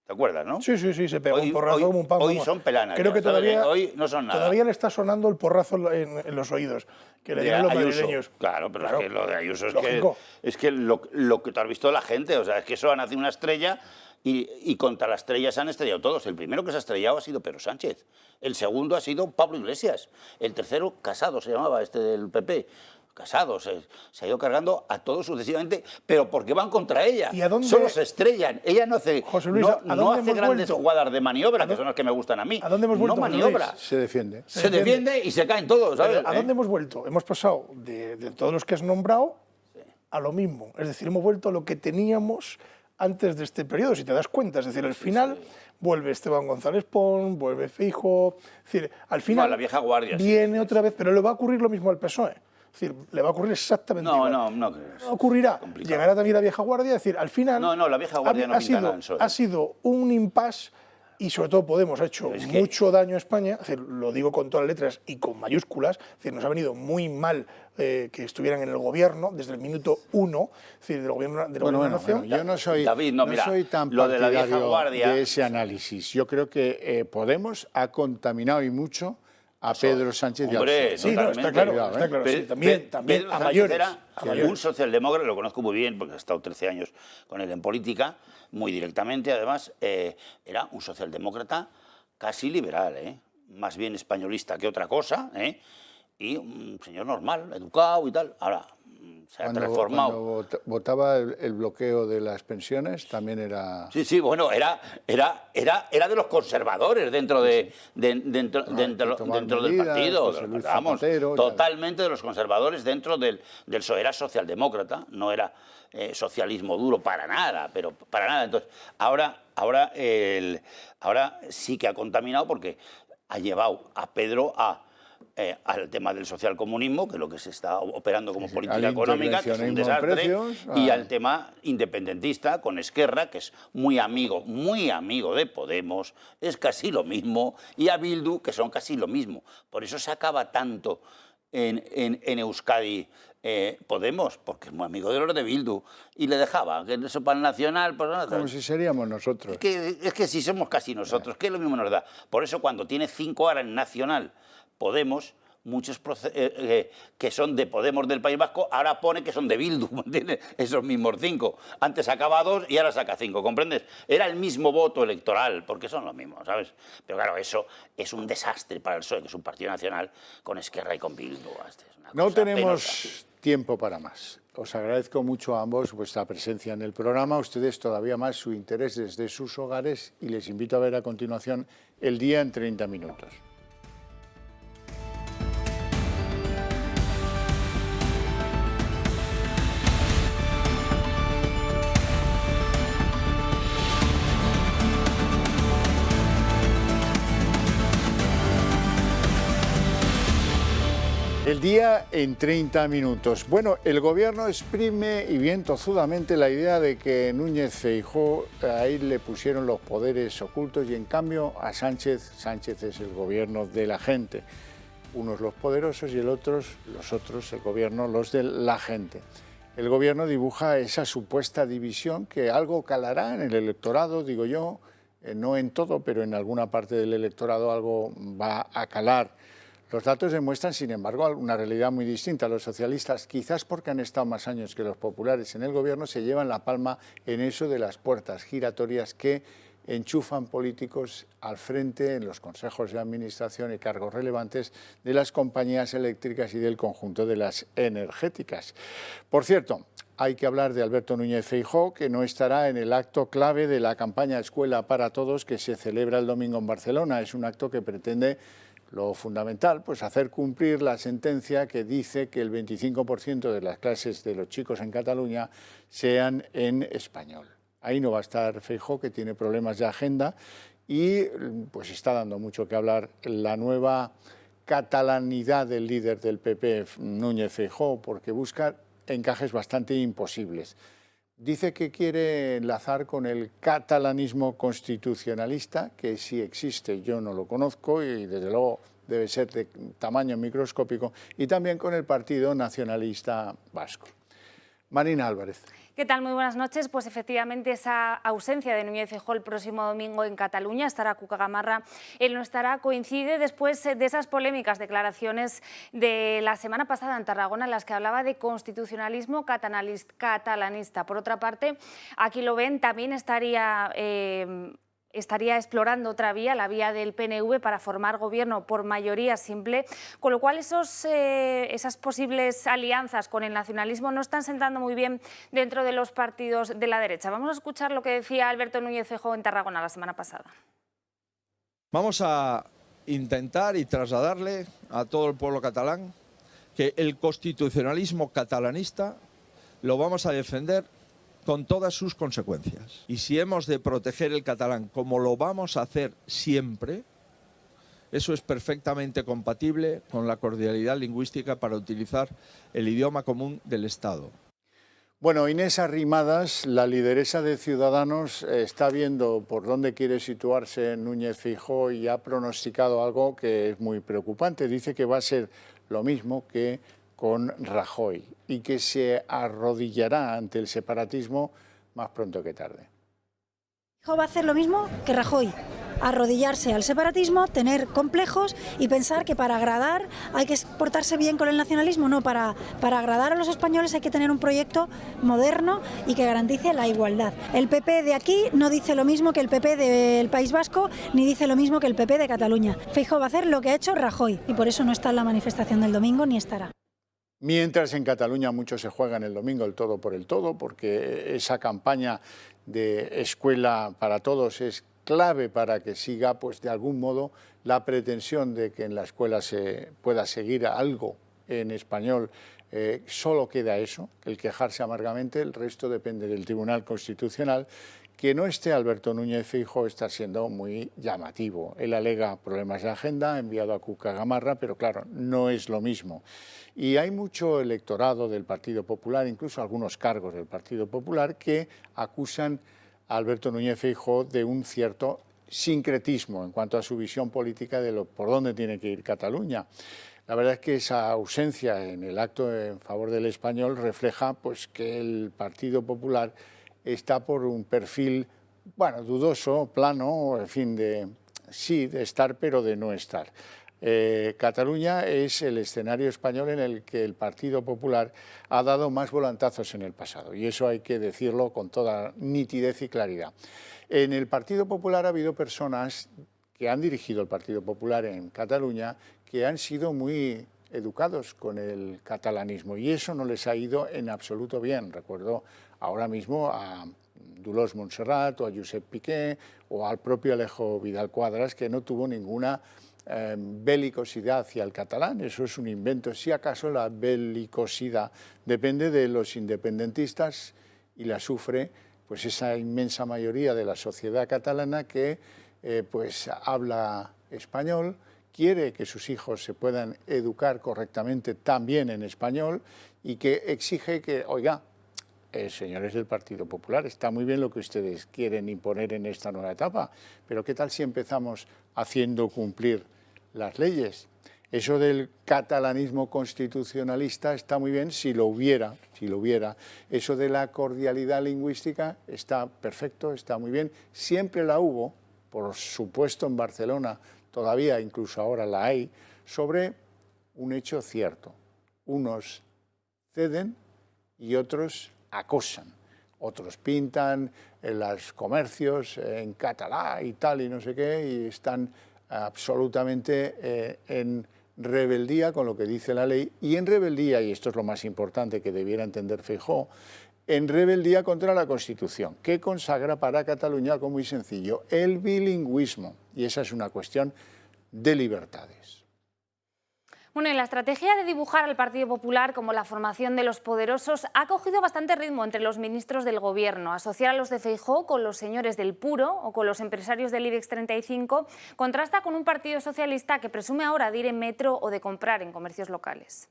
¿Te acuerdas, no? Sí, se pegó un porrazo como un pan. Hoy son pelanas. Creo que todavía, hoy no son nada. Todavía le está sonando el porrazo en los oídos, que le dieron los madrileños. Claro, pero es que lo de Ayuso es que lo que tú has visto de la gente, o sea, es que eso ha nacido una estrella y contra la estrella se han estrellado todos. El primero que se ha estrellado ha sido Pedro Sánchez. El segundo ha sido Pablo Iglesias. El tercero, Casado, se llamaba este del PP. Casado, se ha ido cargando a todos sucesivamente, pero porque van contra ella. ¿Y a dónde? Solo se estrellan. Ella no hace, José Luis, no hace grandes jugadas de maniobra, que son las que me gustan a mí. ¿A dónde hemos vuelto? No maniobra. Se defiende. Se defiende y se caen todos, ¿sabes? ¿A dónde hemos vuelto? Hemos pasado de todos los que has nombrado a lo mismo. Es decir, hemos vuelto a lo que teníamos antes de este periodo, si te das cuenta. Es decir, al final vuelve Esteban González Pons, vuelve Feijóo. Es decir, al final la vieja guardia, viene otra vez, pero le va a ocurrir lo mismo al PSOE. Es decir, le va a ocurrir exactamente igual. No creo. Ocurrirá. Llegará también la vieja guardia, es decir, al final... No, la vieja guardia no pinta nada en PSOE. Ha sido un impasse y sobre todo Podemos ha hecho mucho daño a España, es decir, lo digo con todas las letras y con mayúsculas, es decir, nos ha venido muy mal que estuvieran en el gobierno desde el minuto 1, es decir, del gobierno de la nación. Yo no soy, David, mira, soy tan lo de la vieja partidario guardia de ese análisis. Yo creo que Podemos ha contaminado y mucho a Pedro Sánchez y Hombre, sí, no, está claro, sí, también a mayores. Un socialdemócrata, lo conozco muy bien porque he estado 13 años con él en política, muy directamente, además, era un socialdemócrata casi liberal, más bien españolista que otra cosa, y un señor normal, educado y tal. Ahora se ha transformado. Cuando votaba el bloqueo de las pensiones, también era... Sí, bueno, era de los conservadores dentro del partido. Vamos, totalmente de los conservadores dentro del PSOE. Era socialdemócrata, no era socialismo duro para nada, pero para nada. Entonces, ahora sí que ha contaminado porque ha llevado a Pedro al tema del socialcomunismo, que es lo que se está operando como política económica, que es un desastre, y al tema independentista con Esquerra, que es muy amigo de Podemos, es casi lo mismo, y a Bildu, que son casi lo mismo. Por eso se acaba tanto en Euskadi Podemos, porque es muy amigo de los de Bildu, y le dejaba, que eso para el Nacional... Pues, como si seríamos nosotros. Es que si somos casi nosotros, que lo mismo nos da. Por eso cuando tiene 5 horas en Nacional Podemos, muchos que son de Podemos del País Vasco, ahora pone que son de Bildu, ¿entiendes? Esos mismos 5. Antes sacaba 2 y ahora saca 5, ¿comprendes? Era el mismo voto electoral, porque son los mismos, ¿sabes? Pero claro, eso es un desastre para el PSOE, que es un partido nacional, con Esquerra y con Bildu. No tenemos tiempo para más. Os agradezco mucho a ambos vuestra presencia en el programa, a ustedes todavía más su interés desde sus hogares, y les invito a ver a continuación El Día en 30 minutos. El día en 30 minutos. Bueno, el gobierno exprime y bien tozudamente la idea de que Núñez Feijóo, a él le pusieron los poderes ocultos y en cambio a Sánchez es el gobierno de la gente. Unos los poderosos y los otros, el gobierno, los de la gente. El gobierno dibuja esa supuesta división que algo calará en el electorado, digo yo, no en todo, pero en alguna parte del electorado algo va a calar. Los datos demuestran, sin embargo, una realidad muy distinta. Los socialistas, quizás porque han estado más años que los populares en el gobierno, se llevan la palma en eso de las puertas giratorias que enchufan políticos al frente en los consejos de administración y cargos relevantes de las compañías eléctricas y del conjunto de las energéticas. Por cierto, hay que hablar de Alberto Núñez Feijóo, que no estará en el acto clave de la campaña Escuela para Todos que se celebra el domingo en Barcelona. Es un acto que pretende lo fundamental, pues hacer cumplir la sentencia que dice que el 25% de las clases de los chicos en Cataluña sean en español. Ahí no va a estar Feijóo, que tiene problemas de agenda, y pues está dando mucho que hablar la nueva catalanidad del líder del PP, Núñez Feijóo, porque busca encajes bastante imposibles. Dice que quiere enlazar con el catalanismo constitucionalista, que sí existe, yo no lo conozco y desde luego debe ser de tamaño microscópico, y también con el Partido Nacionalista Vasco. Marina Álvarez. ¿Qué tal? Muy buenas noches. Pues efectivamente esa ausencia de Núñez Feijóo el próximo domingo en Cataluña, estará Cuca Gamarra, él no estará, coincide después de esas polémicas declaraciones de la semana pasada en Tarragona en las que hablaba de constitucionalismo catalanista. Por otra parte, aquí lo ven, también estaría explorando otra vía, la vía del PNV, para formar gobierno por mayoría simple, con lo cual esas posibles alianzas con el nacionalismo no están sentando muy bien dentro de los partidos de la derecha. Vamos a escuchar lo que decía Alberto Núñez Feijóo en Tarragona la semana pasada. Vamos a intentar y trasladarle a todo el pueblo catalán que el constitucionalismo catalanista lo vamos a defender con todas sus consecuencias. Y si hemos de proteger el catalán como lo vamos a hacer siempre, eso es perfectamente compatible con la cordialidad lingüística para utilizar el idioma común del Estado. Bueno, Inés Arrimadas, la lideresa de Ciudadanos, está viendo por dónde quiere situarse Núñez Feijóo y ha pronosticado algo que es muy preocupante. Dice que va a ser lo mismo que con Rajoy y que se arrodillará ante el separatismo más pronto que tarde. Feijóo va a hacer lo mismo que Rajoy, arrodillarse al separatismo, tener complejos y pensar que para agradar hay que portarse bien con el nacionalismo. No, para agradar a los españoles hay que tener un proyecto moderno y que garantice la igualdad. El PP de aquí no dice lo mismo que el PP del País Vasco, ni dice lo mismo que el PP de Cataluña. Feijóo va a hacer lo que ha hecho Rajoy y por eso no está en la manifestación del domingo ni estará. Mientras en Cataluña muchos se juegan el domingo el todo por el todo, porque esa campaña de escuela para todos es clave para que siga, pues de algún modo, la pretensión de que en la escuela se pueda seguir algo en español. Solo queda eso, el quejarse amargamente, el resto depende del Tribunal Constitucional. Que no esté Alberto Núñez Feijóo está siendo muy llamativo. Él alega problemas de agenda, ha enviado a Cuca Gamarra, pero claro, no es lo mismo. Y hay mucho electorado del Partido Popular, incluso algunos cargos del Partido Popular, que acusan a Alberto Núñez Feijóo de un cierto sincretismo en cuanto a su visión política de por dónde tiene que ir Cataluña. La verdad es que esa ausencia en el acto en favor del español refleja pues, que el Partido Popular está por un perfil, bueno, dudoso, plano, en fin, de estar pero de no estar. Cataluña es el escenario español en el que el Partido Popular ha dado más volantazos en el pasado y eso hay que decirlo con toda nitidez y claridad. En el Partido Popular ha habido personas que han dirigido el Partido Popular en Cataluña que han sido muy educados con el catalanismo y eso no les ha ido en absoluto bien. Recuerdo ahora mismo a Dolors Montserrat o a Josep Piqué o al propio Alejo Vidal Quadras, que no tuvo ninguna belicosidad hacia el catalán. Eso es un invento. Si acaso la belicosidad depende de los independentistas y la sufre pues esa inmensa mayoría de la sociedad catalana que pues habla español, quiere que sus hijos se puedan educar correctamente también en español y que exige que, oiga, señores del Partido Popular, está muy bien lo que ustedes quieren imponer en esta nueva etapa, pero ¿qué tal si empezamos haciendo cumplir las leyes? Eso del catalanismo constitucionalista está muy bien si lo hubiera. Eso de la cordialidad lingüística está perfecto, está muy bien. Siempre la hubo, por supuesto en Barcelona, todavía incluso ahora la hay, sobre un hecho cierto. Unos ceden y otros acosan. Otros pintan en los comercios en catalá y tal y no sé qué y están absolutamente en rebeldía con lo que dice la ley y en rebeldía, y esto es lo más importante que debiera entender Feijóo, en rebeldía contra la Constitución, que consagra para Cataluña algo muy sencillo, el bilingüismo, y esa es una cuestión de libertades. Bueno, y la estrategia de dibujar al Partido Popular como la formación de los poderosos ha cogido bastante ritmo entre los ministros del Gobierno. Asociar a los de Feijóo con los señores del Puro o con los empresarios del IBEX 35 contrasta con un Partido Socialista que presume ahora de ir en metro o de comprar en comercios locales.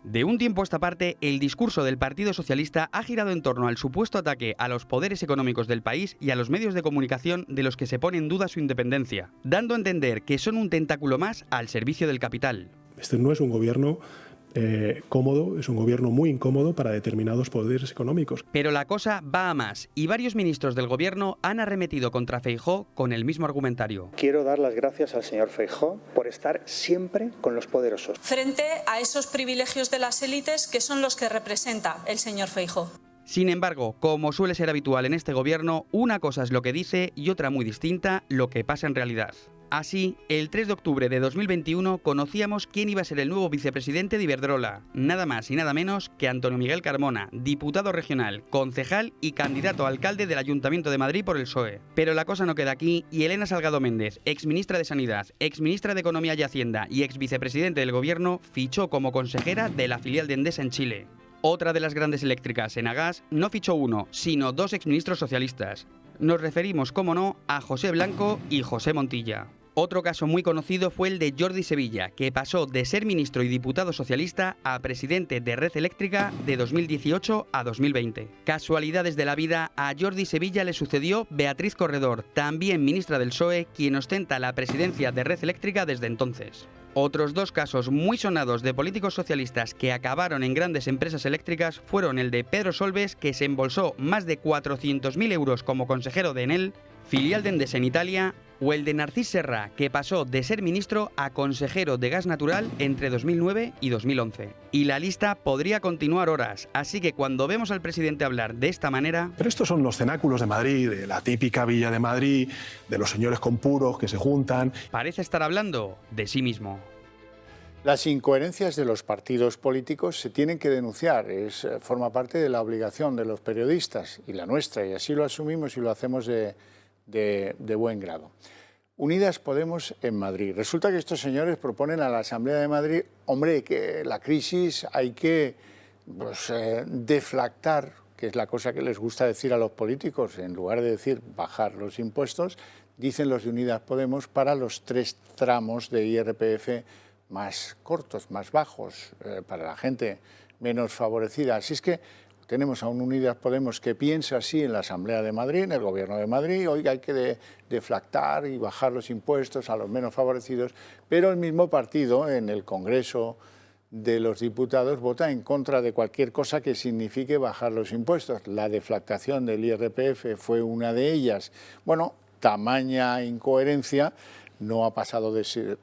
De un tiempo a esta parte, el discurso del Partido Socialista ha girado en torno al supuesto ataque a los poderes económicos del país y a los medios de comunicación de los que se pone en duda su independencia, dando a entender que son un tentáculo más al servicio del capital. Este no es un gobierno cómodo, es un gobierno muy incómodo para determinados poderes económicos. Pero la cosa va a más y varios ministros del gobierno han arremetido contra Feijóo con el mismo argumentario. Quiero dar las gracias al señor Feijóo por estar siempre con los poderosos. Frente a esos privilegios de las élites que son los que representa el señor Feijóo. Sin embargo, como suele ser habitual en este gobierno, una cosa es lo que dice y otra muy distinta lo que pasa en realidad. Así, el 3 de octubre de 2021 conocíamos quién iba a ser el nuevo vicepresidente de Iberdrola, nada más y nada menos que Antonio Miguel Carmona, diputado regional, concejal y candidato a alcalde del Ayuntamiento de Madrid por el PSOE. Pero la cosa no queda aquí y Elena Salgado Méndez, exministra de Sanidad, exministra de Economía y Hacienda y exvicepresidente del gobierno, fichó como consejera de la filial de Endesa en Chile. Otra de las grandes eléctricas, Enagás, no fichó uno, sino dos exministros socialistas. Nos referimos, como no, a José Blanco y José Montilla. Otro caso muy conocido fue el de Jordi Sevilla, que pasó de ser ministro y diputado socialista a presidente de Red Eléctrica de 2018 a 2020. Casualidades de la vida, a Jordi Sevilla le sucedió Beatriz Corredor, también ministra del PSOE, quien ostenta la presidencia de Red Eléctrica desde entonces. Otros dos casos muy sonados de políticos socialistas que acabaron en grandes empresas eléctricas fueron el de Pedro Solbes, que se embolsó más de 400.000 euros como consejero de Enel, filial de Endesa en Italia, o el de Narcís Serra, que pasó de ser ministro a consejero de gas natural entre 2009 y 2011. Y la lista podría continuar horas, así que cuando vemos al presidente hablar de esta manera... Pero estos son los cenáculos de Madrid, de la típica villa de Madrid, de los señores con puros que se juntan. Parece estar hablando de sí mismo. Las incoherencias de los partidos políticos se tienen que denunciar, forma parte de la obligación de los periodistas y la nuestra, y así lo asumimos y lo hacemos de buen grado. Unidas Podemos en Madrid. Resulta que estos señores proponen a la Asamblea de Madrid, hombre, que la crisis hay que deflactar, que es la cosa que les gusta decir a los políticos, en lugar de decir bajar los impuestos, dicen los de Unidas Podemos, para los 3 tramos de IRPF más cortos, más bajos, para la gente menos favorecida. Así es que tenemos a un Unidas Podemos que piensa así en la Asamblea de Madrid, en el Gobierno de Madrid, oiga, hay que deflactar y bajar los impuestos a los menos favorecidos, pero el mismo partido en el Congreso de los Diputados vota en contra de cualquier cosa que signifique bajar los impuestos. La deflactación del IRPF fue una de ellas. Bueno, tamaña incoherencia no ha pasado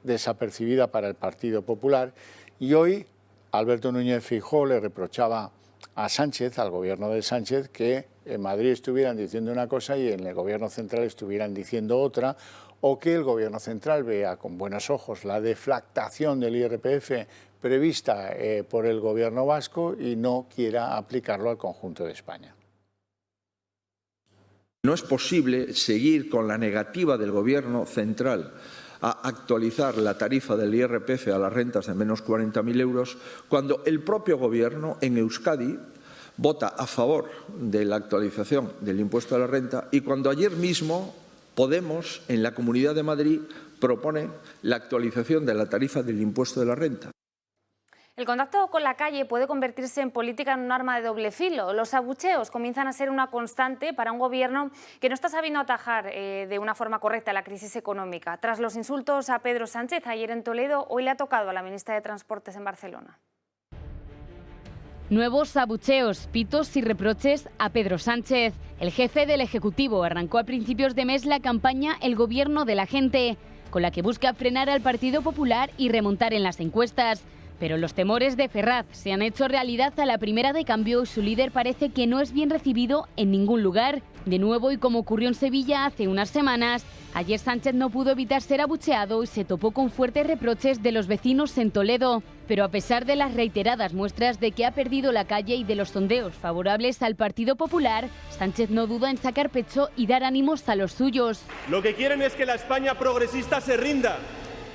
desapercibida para el Partido Popular y hoy Alberto Núñez Feijóo le reprochaba a Sánchez, al gobierno de Sánchez, que en Madrid estuvieran diciendo una cosa y en el gobierno central estuvieran diciendo otra, o que el gobierno central vea con buenos ojos la deflactación del IRPF prevista por el gobierno vasco y no quiera aplicarlo al conjunto de España. No es posible seguir con la negativa del Gobierno central a actualizar la tarifa del IRPF a las rentas de menos 40.000 euros cuando el propio Gobierno en Euskadi vota a favor de la actualización del impuesto a la renta y cuando ayer mismo Podemos en la Comunidad de Madrid propone la actualización de la tarifa del impuesto de la renta. El contacto con la calle puede convertirse en política en un arma de doble filo. Los abucheos comienzan a ser una constante para un gobierno que no está sabiendo atajar de una forma correcta la crisis económica. Tras los insultos a Pedro Sánchez ayer en Toledo, hoy le ha tocado a la ministra de Transportes en Barcelona. Nuevos abucheos, pitos y reproches a Pedro Sánchez. El jefe del Ejecutivo arrancó a principios de mes la campaña El Gobierno de la Gente, con la que busca frenar al Partido Popular y remontar en las encuestas. Pero los temores de Ferraz se han hecho realidad a la primera de cambio y su líder parece que no es bien recibido en ningún lugar. De nuevo, y como ocurrió en Sevilla hace unas semanas, ayer Sánchez no pudo evitar ser abucheado y se topó con fuertes reproches de los vecinos en Toledo. Pero a pesar de las reiteradas muestras de que ha perdido la calle y de los sondeos favorables al Partido Popular, Sánchez no duda en sacar pecho y dar ánimos a los suyos. Lo que quieren es que la España progresista se rinda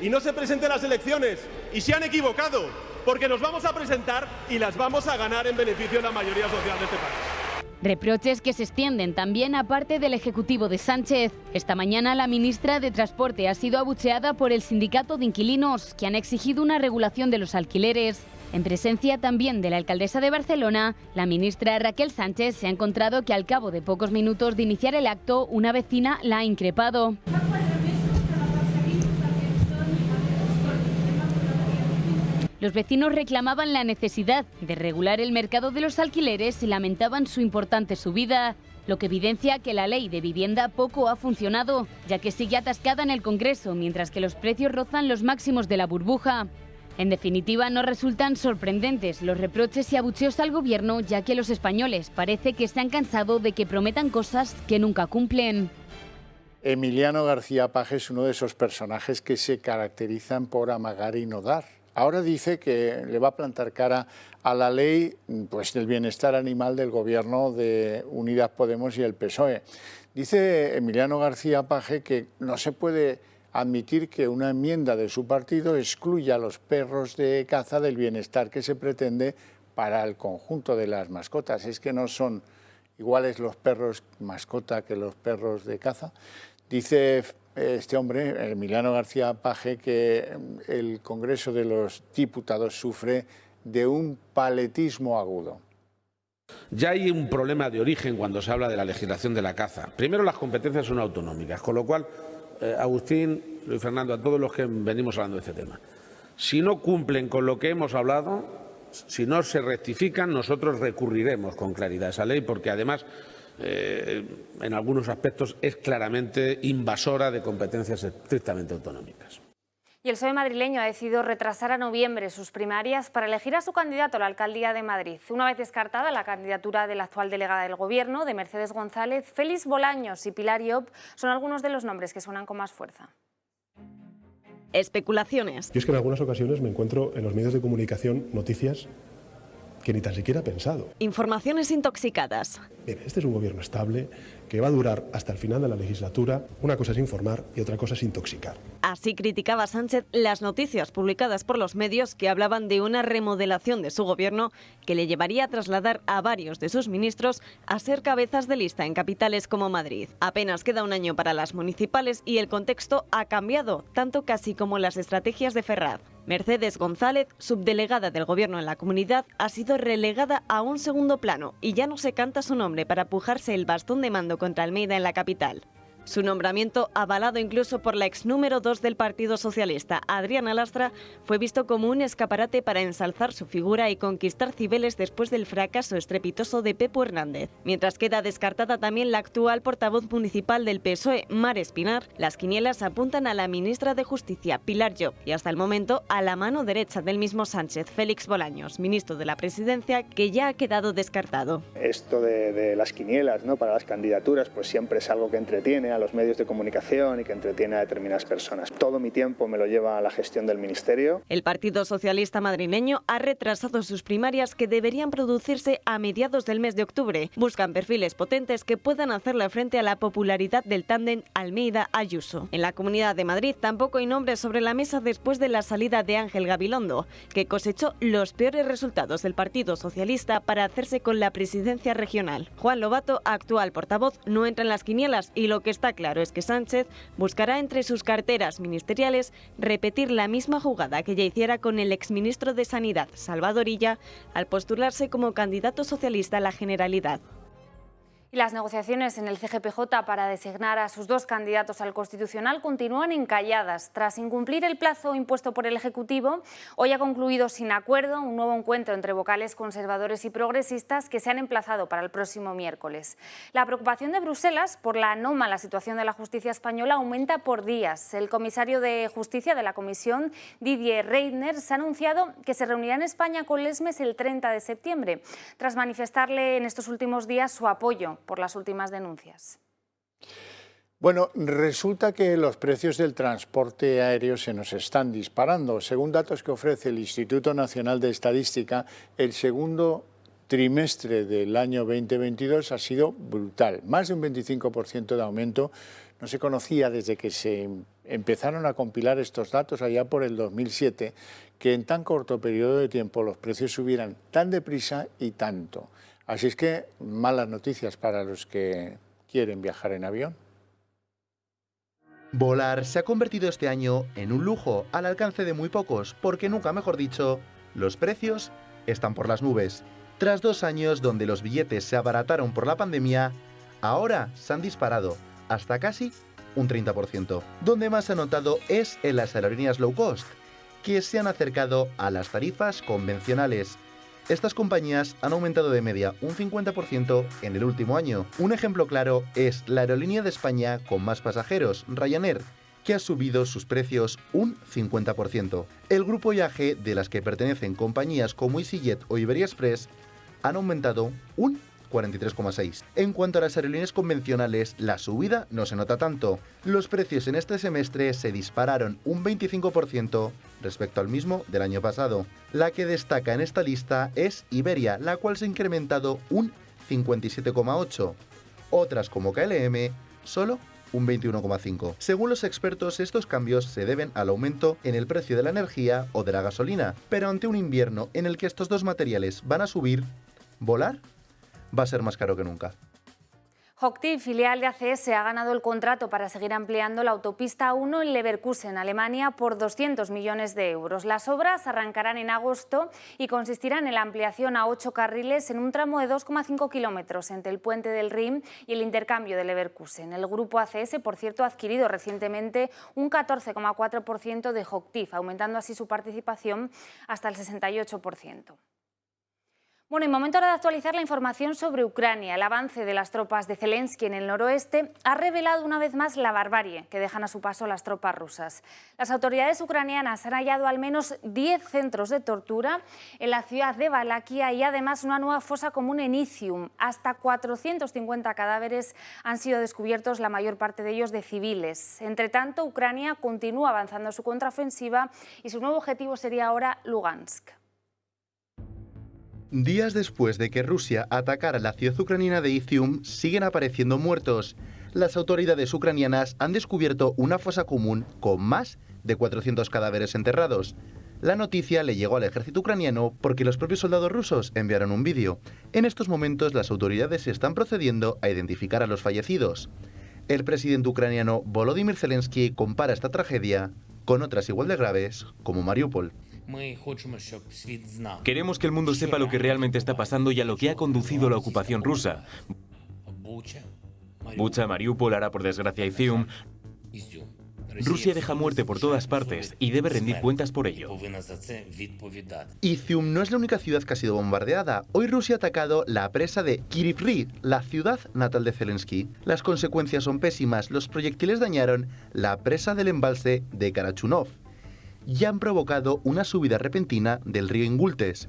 y no se presente a las elecciones, y se han equivocado, porque nos vamos a presentar y las vamos a ganar en beneficio de la mayoría social de este país. Reproches que se extienden también a parte del Ejecutivo de Sánchez. Esta mañana la ministra de Transporte ha sido abucheada por el sindicato de inquilinos, que han exigido una regulación de los alquileres. En presencia también de la alcaldesa de Barcelona, la ministra Raquel Sánchez se ha encontrado que al cabo de pocos minutos de iniciar el acto, una vecina la ha increpado. Los vecinos reclamaban la necesidad de regular el mercado de los alquileres y lamentaban su importante subida, lo que evidencia que la ley de vivienda poco ha funcionado, ya que sigue atascada en el Congreso, mientras que los precios rozan los máximos de la burbuja. En definitiva, no resultan sorprendentes los reproches y abucheos al gobierno, ya que los españoles parece que se han cansado de que prometan cosas que nunca cumplen. Emiliano García Paje es uno de esos personajes que se caracterizan por amagar y no dar. Ahora dice que le va a plantar cara a la ley del bienestar animal del gobierno de Unidas Podemos y el PSOE. Dice Emiliano García Paje que no se puede admitir que una enmienda de su partido excluya a los perros de caza del bienestar que se pretende para el conjunto de las mascotas. Es que no son iguales los perros mascota que los perros de caza. Dice este hombre, Emiliano García Paje, que el Congreso de los Diputados sufre de un paletismo agudo. Ya hay un problema de origen cuando se habla de la legislación de la caza. Primero, las competencias son autonómicas, con lo cual, Agustín, Luis Fernando, a todos los que venimos hablando de este tema, si no cumplen con lo que hemos hablado, si no se rectifican, nosotros recurriremos con claridad a esa ley, porque además en algunos aspectos es claramente invasora de competencias estrictamente autonómicas. Y el PSOE madrileño ha decidido retrasar a noviembre sus primarias para elegir a su candidato a la alcaldía de Madrid. Una vez descartada la candidatura de la actual delegada del Gobierno, de Mercedes González, Félix Bolaños y Pilar Llop son algunos de los nombres que suenan con más fuerza. Especulaciones. Yo es que en algunas ocasiones me encuentro en los medios de comunicación noticias que ni tan siquiera he pensado. Informaciones intoxicadas. Mire, este es un gobierno estable que va a durar hasta el final de la legislatura. Una cosa es informar y otra cosa es intoxicar. Así criticaba Sánchez las noticias publicadas por los medios que hablaban de una remodelación de su gobierno que le llevaría a trasladar a varios de sus ministros a ser cabezas de lista en capitales como Madrid. Apenas queda un año para las municipales y el contexto ha cambiado, tanto casi como las estrategias de Ferraz. Mercedes González, subdelegada del Gobierno en la comunidad, ha sido relegada a un segundo plano y ya no se canta su nombre para pujarse el bastón de mando contra Almeida en la capital. Su nombramiento, avalado incluso por la ex número 2 del Partido Socialista, Adriana Lastra, fue visto como un escaparate para ensalzar su figura y conquistar Cibeles después del fracaso estrepitoso de Pepo Hernández. Mientras queda descartada también la actual portavoz municipal del PSOE, Mar Espinar, las quinielas apuntan a la ministra de Justicia, Pilar Llop, y hasta el momento a la mano derecha del mismo Sánchez, Félix Bolaños, ministro de la Presidencia, que ya ha quedado descartado. Esto de las quinielas, ¿no?, para las candidaturas, pues siempre es algo que entretiene a los medios de comunicación y que entretiene a determinadas personas. Todo mi tiempo me lo lleva a la gestión del ministerio. El Partido Socialista madrileño ha retrasado sus primarias que deberían producirse a mediados del mes de octubre. Buscan perfiles potentes que puedan hacerle frente a la popularidad del tándem Almeida-Ayuso. En la Comunidad de Madrid tampoco hay nombres sobre la mesa después de la salida de Ángel Gabilondo, que cosechó los peores resultados del Partido Socialista para hacerse con la presidencia regional. Juan Lobato, actual portavoz, no entra en las quinielas y lo que está claro es que Sánchez buscará entre sus carteras ministeriales repetir la misma jugada que ya hiciera con el exministro de Sanidad, Salvador Illa, al postularse como candidato socialista a la Generalidad. Y las negociaciones en el CGPJ para designar a sus dos candidatos al Constitucional continúan encalladas. Tras incumplir el plazo impuesto por el Ejecutivo, hoy ha concluido sin acuerdo un nuevo encuentro entre vocales conservadores y progresistas que se han emplazado para el próximo miércoles. La preocupación de Bruselas por la anómala situación de la justicia española aumenta por días. El comisario de Justicia de la Comisión, Didier Reynders, ha anunciado que se reunirá en España con Lesmes el 30 de septiembre, tras manifestarle en estos últimos días su apoyo por las últimas denuncias. Bueno, resulta que los precios del transporte aéreo se nos están disparando. Según datos que ofrece el Instituto Nacional de Estadística, el segundo trimestre del año 2022 ha sido brutal. Más de un 25% de aumento. No se conocía desde que se empezaron a compilar estos datos allá por el 2007, que en tan corto periodo de tiempo los precios subieran tan deprisa y tanto. Así es que malas noticias para los que quieren viajar en avión. Volar se ha convertido este año en un lujo al alcance de muy pocos, porque nunca mejor dicho, los precios están por las nubes. Tras 2 años donde los billetes se abarataron por la pandemia, ahora se han disparado hasta casi un 30%. Donde más se ha notado es en las aerolíneas low cost, que se han acercado a las tarifas convencionales. Estas compañías han aumentado de media un 50% en el último año. Un ejemplo claro es la aerolínea de España con más pasajeros, Ryanair, que ha subido sus precios un 50%. El grupo IAG, de las que pertenecen compañías como EasyJet o Iberia Express, han aumentado un 43,6%. En cuanto a las aerolíneas convencionales, la subida no se nota tanto. Los precios en este semestre se dispararon un 25% respecto al mismo del año pasado. La que destaca en esta lista es Iberia, la cual se ha incrementado un 57,8%. Otras como KLM, solo un 21,5%. Según los expertos, estos cambios se deben al aumento en el precio de la energía o de la gasolina, pero ante un invierno en el que estos dos materiales van a subir, volar va a ser más caro que nunca. Hochtief, filial de ACS, ha ganado el contrato para seguir ampliando la autopista 1 en Leverkusen, Alemania, por 200 millones de euros. Las obras arrancarán en agosto y consistirán en la ampliación a 8 carriles en un tramo de 2,5 kilómetros entre el puente del Rin y el intercambio de Leverkusen. El grupo ACS, por cierto, ha adquirido recientemente un 14,4% de Hochtief, aumentando así su participación hasta el 68%. Bueno, y momento ahora de actualizar la información sobre Ucrania. El avance de las tropas de Zelensky en el noroeste ha revelado una vez más la barbarie que dejan a su paso las tropas rusas. Las autoridades ucranianas han hallado al menos 10 centros de tortura en la ciudad de Valaquia y además una nueva fosa común en Izium. Hasta 450 cadáveres han sido descubiertos, la mayor parte de ellos de civiles. Entre tanto, Ucrania continúa avanzando su contraofensiva y su nuevo objetivo sería ahora Lugansk. Días después de que Rusia atacara la ciudad ucraniana de Izium, siguen apareciendo muertos. Las autoridades ucranianas han descubierto una fosa común con más de 400 cadáveres enterrados. La noticia le llegó al ejército ucraniano porque los propios soldados rusos enviaron un vídeo. En estos momentos las autoridades están procediendo a identificar a los fallecidos. El presidente ucraniano Volodymyr Zelensky compara esta tragedia con otras igual de graves como Mariupol. Queremos que el mundo sepa lo que realmente está pasando y a lo que ha conducido la ocupación rusa. Bucha, Mariupol, ahora por desgracia Izium. Rusia deja muerte por todas partes y debe rendir cuentas por ello. Izium no es la única ciudad que ha sido bombardeada. Hoy Rusia ha atacado la presa de Kryvyi, la ciudad natal de Zelensky. Las consecuencias son pésimas. Los proyectiles dañaron la presa del embalse de Karachunov y han provocado una subida repentina del río Ingultes.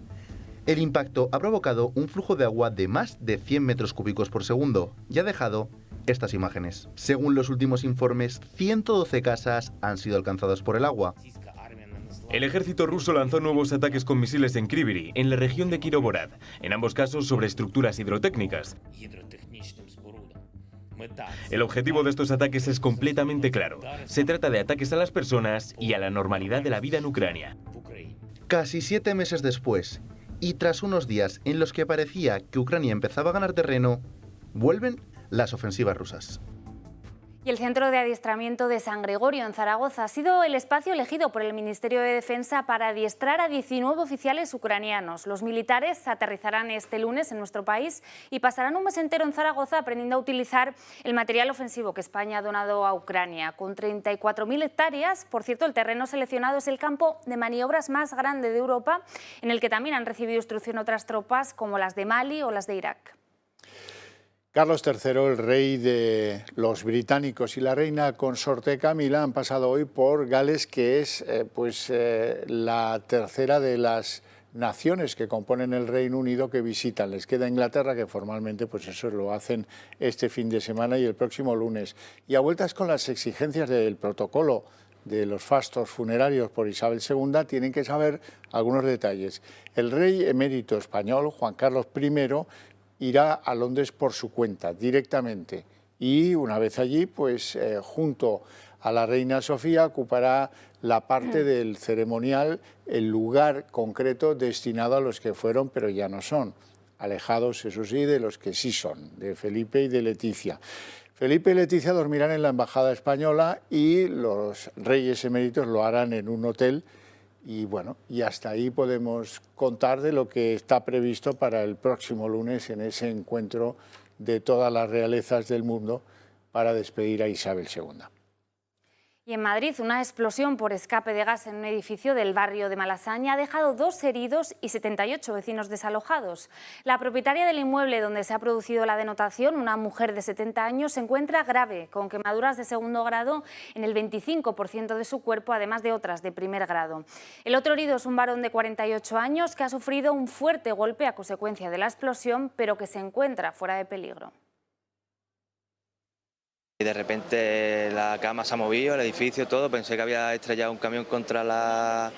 El impacto ha provocado un flujo de agua de más de 100 metros cúbicos por segundo y ha dejado estas imágenes. Según los últimos informes, 112 casas han sido alcanzadas por el agua. El ejército ruso lanzó nuevos ataques con misiles en Kryvyi, en la región de Kirovorad, en ambos casos sobre estructuras hidrotécnicas. El objetivo de estos ataques es completamente claro. Se trata de ataques a las personas y a la normalidad de la vida en Ucrania. Casi 7 meses después, y tras unos días en los que parecía que Ucrania empezaba a ganar terreno, vuelven las ofensivas rusas. Y el Centro de Adiestramiento de San Gregorio, en Zaragoza, ha sido el espacio elegido por el Ministerio de Defensa para adiestrar a 19 oficiales ucranianos. Los militares aterrizarán este lunes en nuestro país y pasarán un mes entero en Zaragoza aprendiendo a utilizar el material ofensivo que España ha donado a Ucrania. Con 34.000 hectáreas, por cierto, el terreno seleccionado es el campo de maniobras más grande de Europa, en el que también han recibido instrucción otras tropas como las de Mali o las de Irak. Carlos III, el rey de los británicos, y la reina consorte Camila han pasado hoy por Gales, que es la tercera de las naciones que componen el Reino Unido que visitan. Les queda Inglaterra, que formalmente pues eso lo hacen este fin de semana y el próximo lunes. Y a vueltas con las exigencias del protocolo de los fastos funerarios por Isabel II, tienen que saber algunos detalles. El rey emérito español, Juan Carlos I, irá a Londres por su cuenta, directamente. Y una vez allí, pues junto a la reina Sofía, ocupará la parte del ceremonial, el lugar concreto destinado a los que fueron, pero ya no son. Alejados, eso sí, de los que sí son, de Felipe y de Leticia. Felipe y Leticia dormirán en la embajada española y los reyes eméritos lo harán en un hotel. Y bueno, y hasta ahí podemos contar de lo que está previsto para el próximo lunes en ese encuentro de todas las realezas del mundo para despedir a Isabel II. Y en Madrid, una explosión por escape de gas en un edificio del barrio de Malasaña ha dejado 2 heridos y 78 vecinos desalojados. La propietaria del inmueble donde se ha producido la detonación, una mujer de 70 años, se encuentra grave, con quemaduras de 2º grado en el 25% de su cuerpo, además de otras de 1er grado. El otro herido es un varón de 48 años que ha sufrido un fuerte golpe a consecuencia de la explosión, pero que se encuentra fuera de peligro. Y de repente la cama se ha movido, el edificio, todo. Pensé que había estrellado un camión contra la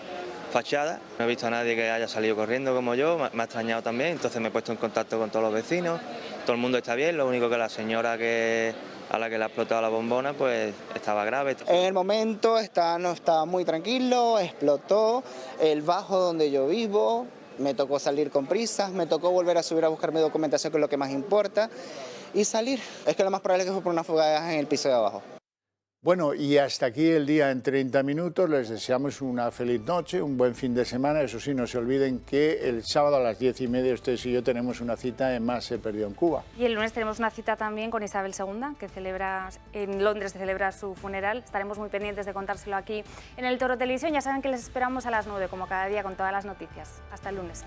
fachada. No he visto a nadie que haya salido corriendo como yo, me ha extrañado también. Entonces me he puesto en contacto con todos los vecinos. Todo el mundo está bien, lo único que la señora a la que le ha explotado la bombona pues estaba grave. En el momento no estaba muy tranquilo, explotó el bajo donde yo vivo. Me tocó salir con prisas, me tocó volver a subir a buscar mi documentación, que es lo que más importa, y salir. Es que lo más probable es que fue por una fuga de gas en el piso de abajo. Bueno, y hasta aquí el día en 30 minutos. Les deseamos una feliz noche, un buen fin de semana. Eso sí, no se olviden que el sábado a las 10:30 ustedes y yo tenemos una cita en Más se perdió en Cuba. Y el lunes tenemos una cita también con Isabel II, que en Londres se celebra su funeral. Estaremos muy pendientes de contárselo aquí en el Toro Televisión. Ya saben que les esperamos a las 9, como cada día, con todas las noticias. Hasta el lunes.